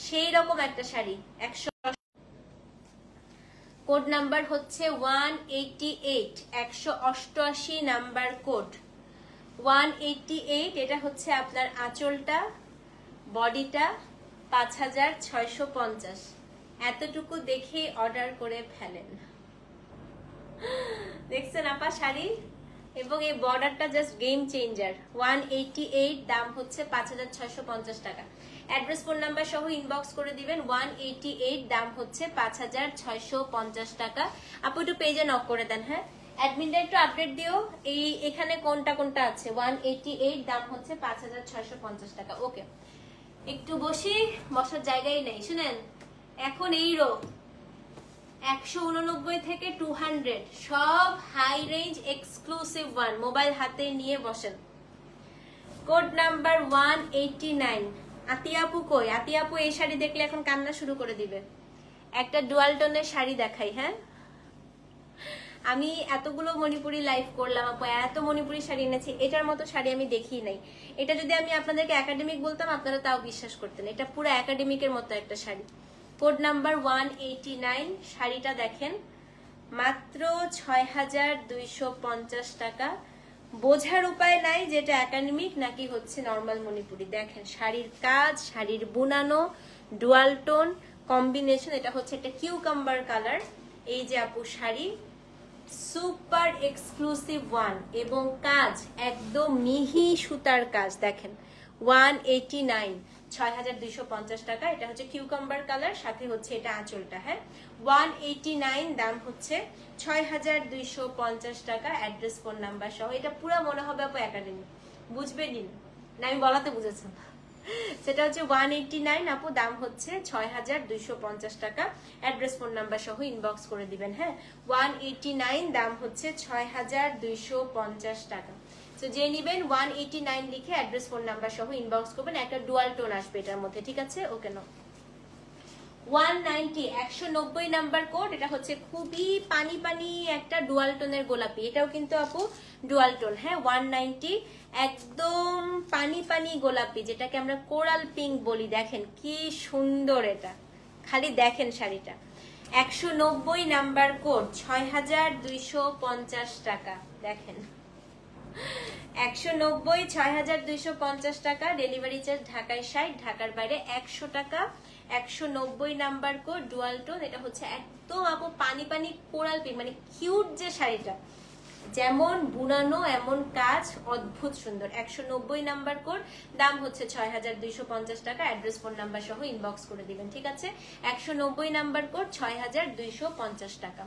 সেই রকম একটা শাড়ি। 100 কোড নাম্বার হচ্ছে 188, 188 নাম্বার কোড 188। এটা হচ্ছে আপনার আঁচলটা, বডিটা 5650। এতটুকু দেখে অর্ডার করে ফেলেন। দেখছেন আপা শাড়ি, এবং এই বর্ডারটা জাস্ট গেম চেঞ্জার। 188 দাম হচ্ছে 5650 টাকা। অ্যাড্রেস ফোন নাম্বার সহ ইনবক্স করে দিবেন। 188 দাম হচ্ছে 5650 টাকা। আপু একটু পেজে নক করে দেন, হ্যাঁ অ্যাডমিনটা একটু আপডেট দিও, এই এখানে কোনটা কোনটা আছে। 188 দাম হচ্ছে 5650 টাকা। ওকে একটু বসি, বসার জায়গাই নেই, শুনেন এখন এই রো 189 থেকে 200 সব high range exclusive one. Mobile হাতে নিয়ে বসেন। Code number 189। আতিয়াপু কই? আতিয়াপু এই শাড়ি দেখলে এখন কান্না শুরু করে দিবে। একটা ডুয়াল টোনের শাড়ি দেখাই। হ্যাঁ, আমি এতগুলো মণিপুরি লাইভ করলাম আপু, এত মণিপুরি শাড়ি এনেছি, এটার মতো শাড়ি আমি দেখি নাই। এটা যদি আমি আপনাদেরকে একাডেমিক বলতাম আপনারা তাও বিশ্বাস করতেন। এটা পুরো একাডেমিকের মতো একটা শাড়ি। Code number 189। শাড়িটা দেখেন, মাত্র 6250 টাকা। বোঝার উপায় নাই যেটা একাডেমিক নাকি হচ্ছে নর্মাল মণিপুরি। দেখেন শাড়ির কাজ, শাড়ির বুনানো, ডুয়াল টোন কম্বিনেশন। এটা হচ্ছে একটা কিউকাম্বার কালার। এই যে আপু শাড়ি, সুপার এক্সক্লুসিভ ওয়ান, এবং কাজ একদম মিহি সুতার কাজ। দেখেন 189, 6250 টাকা। এটা হচ্ছে কিউকাম্বার কালার, সাথে হচ্ছে এটা আঁচলটা। হ্যাঁ, 189 দাম হচ্ছে 6250 টাকা। অ্যাড্রেস ফোন নাম্বার সহ। এটা পুরো মনে হবে আপু একাডেমি, বুঝবেনই না, আমি বলাতে বুঝেছেন। সেটা হচ্ছে 189 আপু, দাম হচ্ছে 6250 টাকা। অ্যাড্রেস ফোন নাম্বার সহ ইনবক্স করে দিবেন। হ্যাঁ, 189 দাম হচ্ছে 6250 টাকা। তো যে নিবেন 189 লিখে অ্যাড্রেস ফোন নাম্বার সহ ইনবক্স করবেন। একটা ডুয়াল টোন আসবে এটার মধ্যে, ঠিক আছে? ওকে, নো 190, 190 নাম্বার কোড। এটা হচ্ছে খুবই পানি পানি একটা ডুয়াল টোনের গোলাপি। এটাও কিন্তু আপু ডুয়াল টোন। হ্যাঁ, 190, একদম পানি পানি গোলাপি, যেটাকে আমরা কোরাল পিঙ্ক বলি। দেখেন কি সুন্দর এটা, খালি দেখেন শাড়িটা। 190 নাম্বার কোড, 6250 টাকা। দেখেন 190, 6250 টাকা। ডেলিভারি চার্জ ঢাকায় 60, ঢাকার বাইরে 100 টাকা। 190 নাম্বার কোড, ডুয়াল টোন। এটা হচ্ছে একদম আপু পানি পানি কোরাল পিঙ্ক, মানে কিউট যে শাড়িটা, যেমন বুনানো এমন কাজ, অদ্ভুত সুন্দর। 190 নাম্বার কোড, দাম হচ্ছে 6250 টাকা। অ্যাড্রেস ফোন নাম্বার সহ ইনবক্স করে দিবেন, ঠিক আছে? 190 নাম্বার কোড, 6250 টাকা।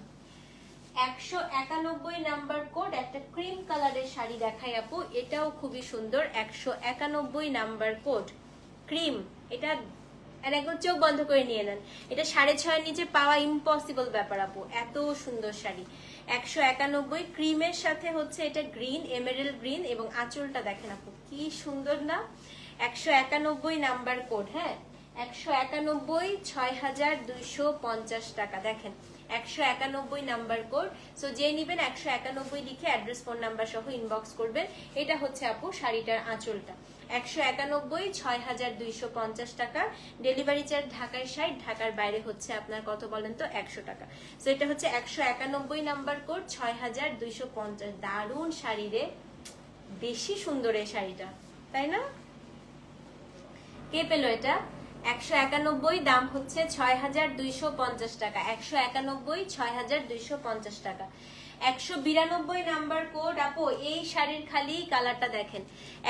191 নাম্বার কোড, একটা ক্রিম কালারের শাড়ি দেখাই আপু, এটাও খুবই সুন্দর। 191 নাম্বার কোড, ক্রিম। এটা একদম চোখ বন্ধ করে নিয়ে নেন। এটা 6.5 নিচে পাওয়া ইম্পসিবল ব্যাপার আপু, এত সুন্দর শাড়ি। 191 ক্রিমের সাথে হচ্ছে এটা গ্রিন, এমেরাল্ড গ্রিন, এবং আঁচলটা দেখেন আপু কি সুন্দর না। 191 নাম্বার কোড। হ্যাঁ, 191, 6250 টাকা। দেখেন 191 নাম্বার কোড। সো যে নিবেন 191 লিখে অ্যাড্রেস ফোন নাম্বার সহ ইনবক্স করবেন। এটা হচ্ছে আপু শাড়িটার আঁচলটা। 191, 6250 টাকা। ডেলিভারি চার্জ ঢাকায় 60, ঢাকার বাইরে হচ্ছে আপনার কত বলেন তো? 100 টাকা। সো এটা হচ্ছে 191 নাম্বার কোড, 6250। দারুণ শাড়ি রে, বেশি সুন্দর এই শাড়িটা, তাই না? কে পেলো এটা? 191, দাম হচ্ছে 6250 টাকা। 191, 6250 টাকা। 192 নাম্বার কোড আপু, এই শাড়ির খালি কালারটা দেখেন।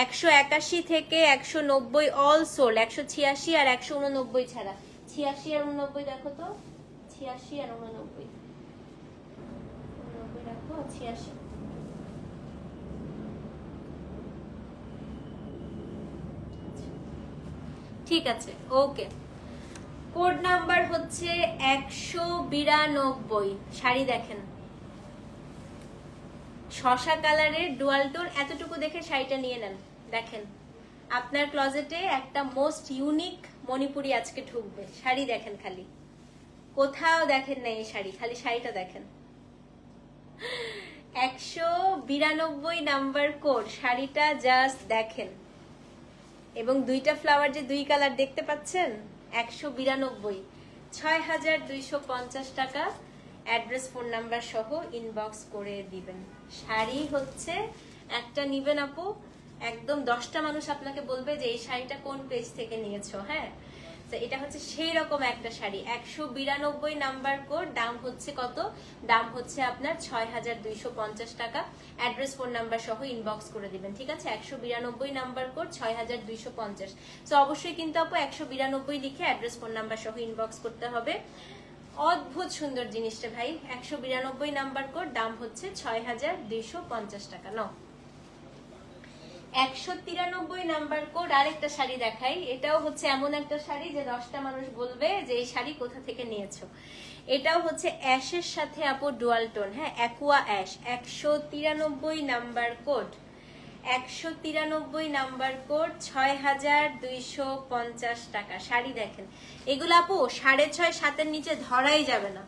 181 থেকে 190 অল সোল্ড। 186 আর 189 ছাড়া। 86 আর 89 দেখো তো, 86 আর 89 রাখো, 86। ঠিক আছে, ওকে। কোড নাম্বার হচ্ছে 192। শাড়ি দেখেন, শসা কালারের ডুয়াল টোন। এতটুকু দেখে শাড়িটা নিয়ে নেন। দেখেন আপনার ক্লজেটে একটা মোস্ট ইউনিক মণিপুরি আজকে ঢুকবে। শাড়ি দেখেন, খালি কোথাও দেখেন না এই শাড়ি, খালি শাড়িটা দেখেন। 192 নাম্বার কোড, শাড়িটা জাস্ট দেখেন। এবং দুইটা ফ্লাওয়ার যে দুই কালার দেখতে পাচ্ছেন। 192, 6250 টাকা। অ্যাড্রেস ফোন নাম্বার সহ ইনবক্স করে দিবেন। শাড়ি হচ্ছে একটা নিবেন আপু, একদম 10টা মানুষ আপনাকে বলবে যে এই শাড়িটা কোন পেজ থেকে নিয়েছো। হ্যাঁ, তো এটা হচ্ছে সেই রকম একটা শাড়ি। 192 নাম্বার কোড, দাম হচ্ছে কত? দাম হচ্ছে আপনার 6250 টাকা। অ্যাড্রেস ফোন নাম্বার সহ ইনবক্স করে দিবেন, ঠিক আছে? 192 নাম্বার কোড, 6250। তো অবশ্যই কিন্তু আপু 192 লিখে অ্যাড্রেস ফোন নাম্বার সহ ইনবক্স করতে হবে। অদ্ভুত সুন্দর জিনিসটা ভাই। 192 নাম্বার কোড, দাম হচ্ছে 6250 টাকা। নাও 193 নাম্বার কোড। আরেকটা শাড়ি দেখাই, এটাও হচ্ছে এমন একটা শাড়ি যে 10টা মানুষ বলবে যে এই শাড়ি কোথা থেকে নিয়েছো। এটাও হচ্ছে অ্যাশের সাথে আপু ডুয়াল টোন, হ্যাঁ Aqua ash. 193 number code, 193 number code, 6250 টাকা। শাড়ি দেখেন, এগুলো আপু 6.5 7-এর নিচে ধরাই যাবে না।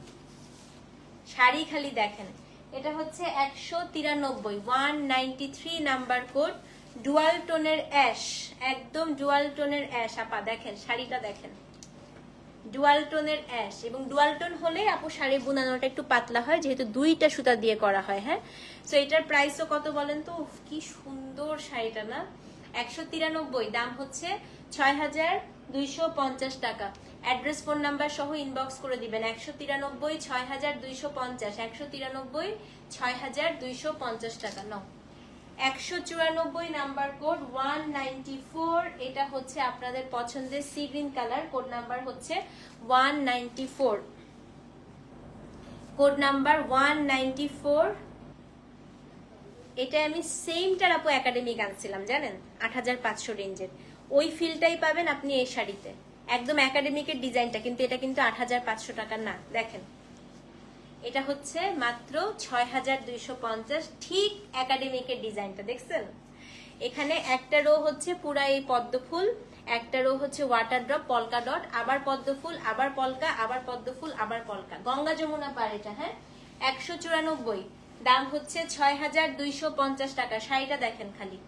শাড়ি খালি দেখেন, এটা হচ্ছে 193 193 নাম্বার কোড, ডুয়াল টোনের অ্যাশ, একদম ডুয়াল টোনের অ্যাশ। আপা দেখেন শাড়িটা দেখেন, ডুয়াল টোনের অ্যাশ। এবং ডুয়াল টোন হলে আপু শাড়ি বুনানোটা একটু পাতলা হয়, যেহেতু 2টা সুতা দিয়ে করা হয়। হ্যাঁ, সো এটার প্রাইসও কত বলেন তো? কি সুন্দর শাড়িটা না। 193, দাম হচ্ছে 6250 টাকা। অ্যাড্রেস ফোন নাম্বার সহ ইনবক্স করে দিবেন। 193 6250, 193 6250 টাকা। নাও 194 নাম্বার কোড, 194। এটা হচ্ছে আপনাদের পছন্দের sea green colour, code number হচ্ছে 194, কোড নাম্বার 194। এটা আমি সেমটার আপু একাডেমিক আনছিলাম জানেন, 8500 রেঞ্জের। ওই ফিলটাই পাবেন আপনি এই শাড়িতে, একদম একাডেমিকের ডিজাইনটা, কিন্তু এটা কিন্তু 8500 টাকার না। দেখেন এটা হচ্ছে মাত্র 6250, ঠিক একাডেমিকের ডিজাইনটা দেখছেন। এখানে একটা রো হচ্ছে পুরা এই পদ্ম ফুল, একটা রো হচ্ছে ওয়াটার ড্রপ পলকা ডট, আবার পদ্ম ফুল, আবার পলকা, আবার পদ্ম ফুল, আবার পলকা, গঙ্গা যমুনা পার এটা। হ্যাঁ 194, দাম হচ্ছে 6250 টাকা। শাড়িটা দেখেন খালি,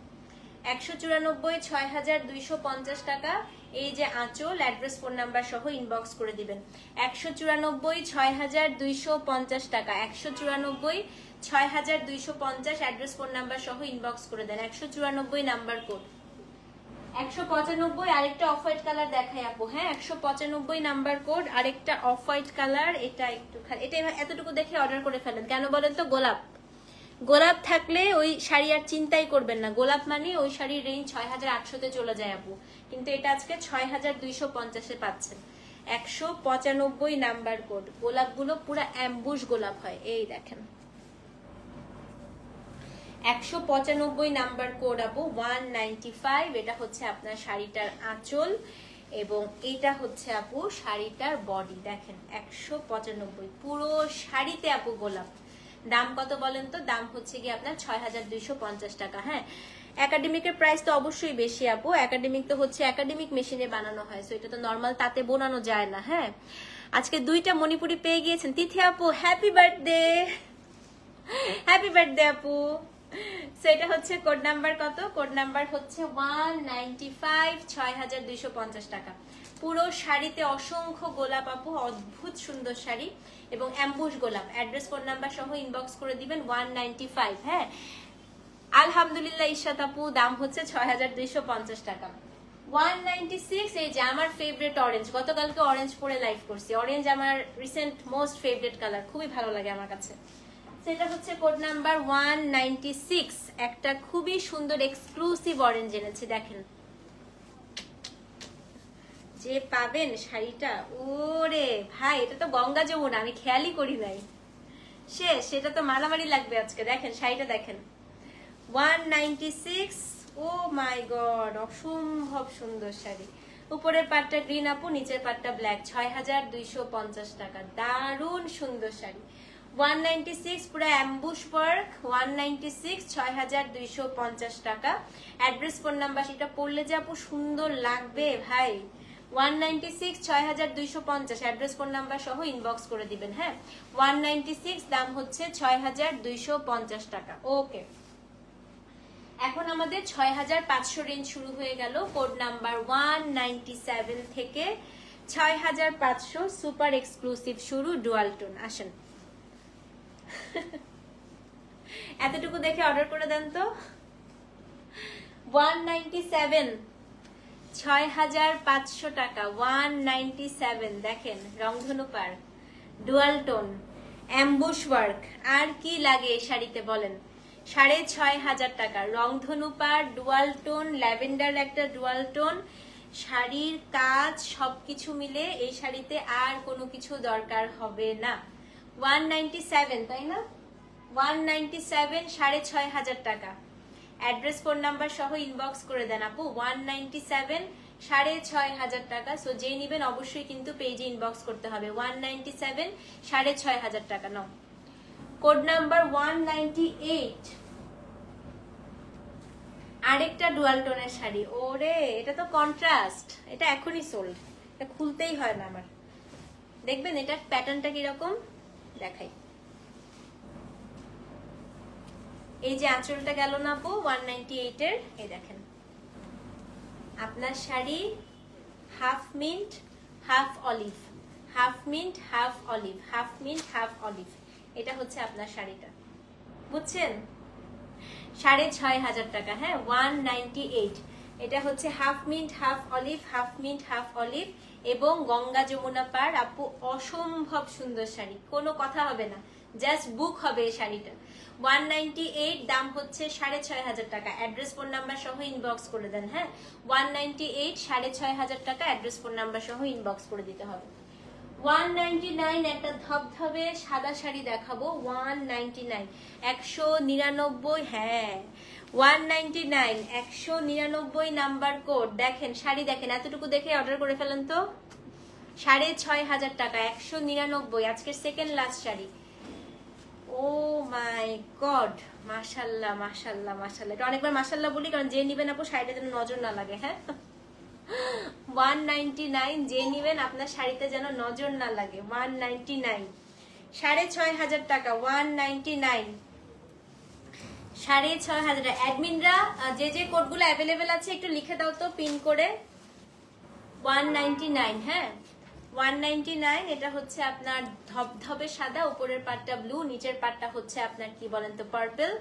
194 6250 টাকা। এই যে আঁচল, অ্যাড্রেস ফোন নাম্বার সহ ইনবক্স করে দিবেন। 194 6250 টাকা, 194 6250, অ্যাড্রেস ফোন নাম্বার সহ ইনবক্স করে দেন। 194 নাম্বার কোড। 195 আরেকটা অফ হোয়াইট কালার দেখাই আপু। হ্যাঁ 195 নাম্বার কোড, আরেকটা অফ হোয়াইট কালার। এটা একটু এটা এতটুকু দেখে অর্ডার করে ফেলেন। কেন বলেন তো? গোলাপ, গোলাপ থাকলে ওই শাড়ি আর চিন্তাই করবেন না। গোলাপ মানে ওই শাড়ির রেঞ্জ 6800-তে চলে যায় আপু, কিন্তু এটা আজকে 6250-এ পাচ্ছেন। 195 নাম্বার কোড। গোলাপগুলো পুরো অ্যাম্বুশ গোলাপ হয়, এই দেখেন। 195 নাম্বার কোড আপু, 195। এটা হচ্ছে আপনার শাড়িটার আঁচল এবং এটা হচ্ছে আপু শাড়িটার বডি। দেখেন 195, পুরো শাড়িতে আপু গোলাপ। দাম কত বলেন তো? দাম হচ্ছে কি আপনার 6250 টাকা। হ্যাঁ একাডেমিকের প্রাইস তো অবশ্যই বেশি আপু, একাডেমিক তো হচ্ছে একাডেমিক মেশিনে বানানো হয়, সো এটা তো নরমাল তাতে বোনানো যায় না। হ্যাঁ আজকে 2টা মণিপুরি পেয়ে গিয়েছেন। তিথি আপু হ্যাপি বার্থডে, হ্যাপি বার্থডে আপু। সো এটা হচ্ছে কোড নাম্বার কত? কোড নাম্বার হচ্ছে 195, 6250 টাকা। পুরো শাড়িতে অসংখ্য গোলাপ আপু, অদ্ভুত সুন্দর শাড়ি এবং অ্যাম্বুশ গোলাপ। অ্যাড্রেস ফোন নাম্বার সহ ইনবক্স করে দিবেন। 195। হ্যাঁ আলহামদুলিল্লাহ ইশাত আপু, দাম হচ্ছে 6250 টাকা। 196, এই যে আমার ফেভারিট অরেঞ্জ, গতকালকে অরেঞ্জ পরে লাইভ করছি। অরেঞ্জ আমার রিসেন্ট মোস্ট ফেভারিট কালার, খুবই ভালো লাগে আমার কাছে। সেটা হচ্ছে কোড নাম্বার 196। একটা খুবই সুন্দর এক্সক্লুসিভ অরেঞ্জ এনেছি, দেখেন। যে পাবেন শাড়িটা, ওরে ভাই এটা তো গঙ্গা যমুনা, আমি খেয়ালই করি নাই। সেটা তো মারামারি লাগবে আজকে। দেখেন শাড়িটা দেখেন, 196। ও মাই গড, অসম্ভব সুন্দর শাড়ি। উপরের পাটটা গ্রিন আপু, নিচের পাটটা ব্ল্যাক। 6250 টাকা, দারুণ সুন্দর শাড়ি। 196 পুরো অ্যাম্বুশ ওয়ার্ক। 196, 6250 টাকা। অ্যাড্রেস ফোন নাম্বার, সেটা পড়লে যে আপু সুন্দর লাগবে ভাই। 196, 6250, অ্যাড্রেস ফোন নাম্বার সহ ইনবক্স করে দিবেন। হ্যাঁ 196, দাম হচ্ছে 6250 টাকা। ওকে, এখন আমাদের 6500 রেঞ্জ শুরু হয়ে গেল। কোড নাম্বার 197 থেকে 6500 সুপার এক্সক্লুসিভ শুরু, ডুয়াল টোন। আসেন এতটুকু দেখে অর্ডার করে দেন তো। 197, 6500 টাকা। 197, দেখেন রংধনু পার, ডুয়াল টোন, অ্যাম্বুশ ওয়ার্ক। আর কি লাগে এই শাড়িতে বলেন? 6500 টাকা, রংধনু পার, ডুয়াল টোন, ল্যাভেন্ডার একটা ডুয়াল টোন, শাড়ির কাজ সবকিছু মিলে এই শাড়িতে আর কোনো কিছু দরকার হবে না। 197, তাই না? 197, 6500 টাকা। অ্যাড্রেস ফোন নাম্বার সহ ইনবক্স করে দেন আপু। 197, 6,500 টাকা। সো যে নিবেন অবশ্যই কিন্তু পেজে ইনবক্স করতে হবে। 197, 6,500 টাকা। নাও কোড নাম্বার 198, আরেকটা ডুয়াল টোনের শাড়ি। ওরে এটা তো কন্ট্রাস্ট, এটা এখনই সোল্ড, এটা খুলতেই হয় না আমার। দেখবেন এটার প্যাটার্নটা কিরকম দেখাই। এই যে আঁচলটা গেল না আপু 198 এর, এই দেখেন আপনার sari half mint half olive, half mint half olive, half mint half olive, এটা হচ্ছে আপনার শাড়িটা, বুঝছেন? 6,500 টাকা। হ্যাঁ 198। এটা হচ্ছে half mint half olive, half mint half olive এবং গঙ্গা যমুনা পার। আপু অসম্ভব সুন্দর শাড়ি, কোনো কথা হবে না, জাস্ট বুক হবে এই শাড়িটা। 198 দাম হচ্ছে 6,500 টাকা। অ্যাড্রেস ফোন নাম্বার সহ ইনবক্স করে দেন। হ্যাঁ 198, 6,500 টাকা। অ্যাড্রেস ফোন নাম্বার সহ ইনবক্স করে দিতে হবে। 199 একটা ধবধবে সাদা শাড়ি দেখাবো। 199, 199। হ্যাঁ 199, 199 নাম্বার কোড। দেখেন শাড়ি দেখেন, এতটুকু দেখে অর্ডার করে ফেলেন তো। 6,500 টাকা, 199। আজকের second last sari. O my god, মাশাল্লাহ মাশাল্লাহ মাশাল্লাহ। এটা অনেকবার মাশাল্লাহ বলি কারণ যে নিবেন আপু শাড়িটা যেন নজর না লাগে। হ্যাঁ 199, যে নিবেন আপনার শাড়িতে যেন নজর না লাগে। 199, 6,500 টাকা। 199, 6,500। অ্যাডমিনরা যে যে কোডগুলো অ্যাভেলেবেল আছে একটু লিখে দাও তো পিন করে। 199। হ্যাঁ 199। এটা হচ্ছে আপনার ধবধবে সাদা, উপরের পাটটা ব্লু, নিচের পাটটা হচ্ছে আপনার কি বলেন তো পার্পল।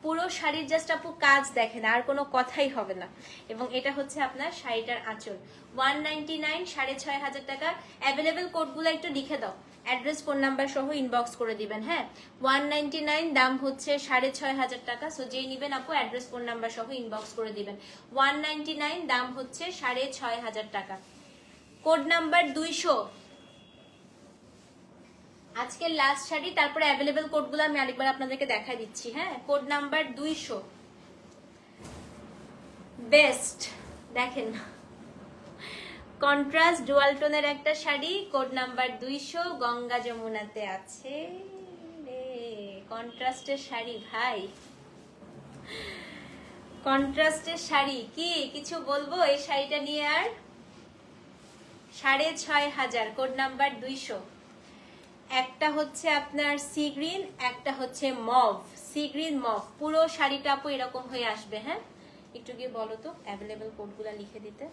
পুরো শাড়ির জাস্ট আপু কাজ দেখেন, আর কোনো কথাই হবে না। এবং এটা হচ্ছে আপনার শাড়িটার আঁচল। 199, 6,500 টাকা। অ্যাভেলেবেল কোডগুলো একটু লিখে দাও, অ্যাড্রেস ফোন নাম্বার সহ ইনবক্স করে দিবেন। হ্যাঁ 199 দাম হচ্ছে 6,500 টাকা। সো যেই নিবেন আপু অ্যাড্রেস ফোন নাম্বার সহ ইনবক্স করে দিবেন। 199 দাম হচ্ছে 6,500 টাকা। কোড নাম্বার 200, আজকের লাস্ট শাড়ি। তারপরে অ্যাভেলেবেল কোডগুলো আমি আরেকবার আপনাদেরকে দেখাই দিচ্ছি। হ্যাঁ কোড নাম্বার 200, বেস্ট। দেখেন কন্ট্রাস্ট ডুয়াল টোনের একটা শাড়ি, কোড নাম্বার 200, গঙ্গা যমুনাতে আছে। রে কন্ট্রাস্টের শাড়ি ভাই, কন্ট্রাস্টের শাড়ি। কি কিছু বলবো এই শাড়িটা নিয়ে? আর 6,500, কোড নাম্বার 200। একটা হচ্ছে আপনার সি গ্রিন, একটা হচ্ছে মভ, সি গ্রিন মভ। পুরো শাড়িটা আপু এরকম হয়ে আসবে। হ্যাঁ একটু গিয়ে বলো তো অ্যাভেলেবেল কোডগুলো লিখে দিতে।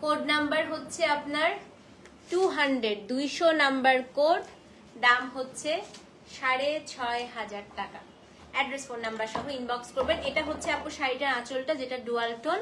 কোড নাম্বার হচ্ছে আপনার 200, 200 নাম্বার কোড। দাম হচ্ছে 6,500 টাকা। অ্যাড্রেস ফোন নাম্বার সহ ইনবক্স করবেন। এটা হচ্ছে আপু শাড়িটার আঁচলটা, যেটা ডুয়াল টোন,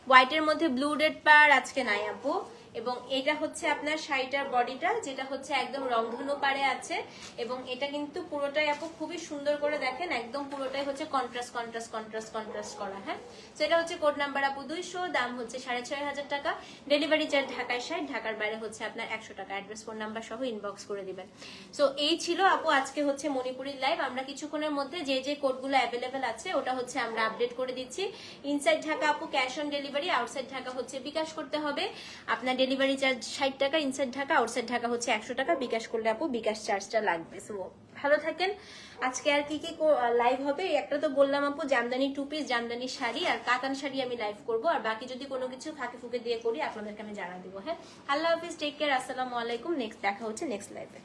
হোয়াইটের মধ্যে ব্লু রেড পার আজকে নাই আপু। এবং এটা হচ্ছে আপনার শাড়িটার বডিটা, যেটা হচ্ছে একদম রংধনু পারে আছে। এবং এটা কিন্তু পুরোটাই আপু খুবই সুন্দর করে দেখেন, একদম পুরোটাই হচ্ছে কন্ট্রাস্ট কন্ট্রাস্ট কন্ট্রাস্ট কন্ট্রাস্ট করা। হ্যাঁ তো এটা হচ্ছে কোড নাম্বার আপু 200, দাম হচ্ছে 6,500 টাকা। ডেলিভারি চার্জ ঢাকায় 60, ঢাকার বাইরে হচ্ছে আপনার 100 টাকা। অ্যাড্রেস ফোন নাম্বার সহ ইনবক্স করে দিবেন। সো এই ছিল আপু আজকে হচ্ছে মণিপুরের লাইভ। আমরা কিছুক্ষণের মধ্যে যে যে কোডগুলো অ্যাভেলেবেল আছে ওটা হচ্ছে আমরা আপডেট করে দিচ্ছি। ইনসাইড ঢাকা আপু cash on delivery, outside Dhaka হচ্ছে বিকাশ করতে হবে। আপনার ডেলিভারি চার্জ 60 টাকা, ইনসাইড ঢাকা, আউটসাইড ঢাকা হচ্ছে 100 টাকা। বিকাশ করলে আপু বিকাশ চার্জটা লাগবে। সো ভালো থাকেন। আজকে আর কি কি লাইভ হবে একটা তো বললাম আপু, জামদানি টু পিস, জামদানি শাড়ি আর কাতান শাড়ি আমি লাইভ করব। আর বাকি যদি কোনো কিছু ফাঁকে ফুকে দিয়ে করি আপনাদেরকে আমি জানা দিব। হ্যাঁ আল্লাহ হাফিজ, টেক কেয়ার, আসসালামু আলাইকুম। নেক্সট দেখা হচ্ছে নেক্সট লাইভে।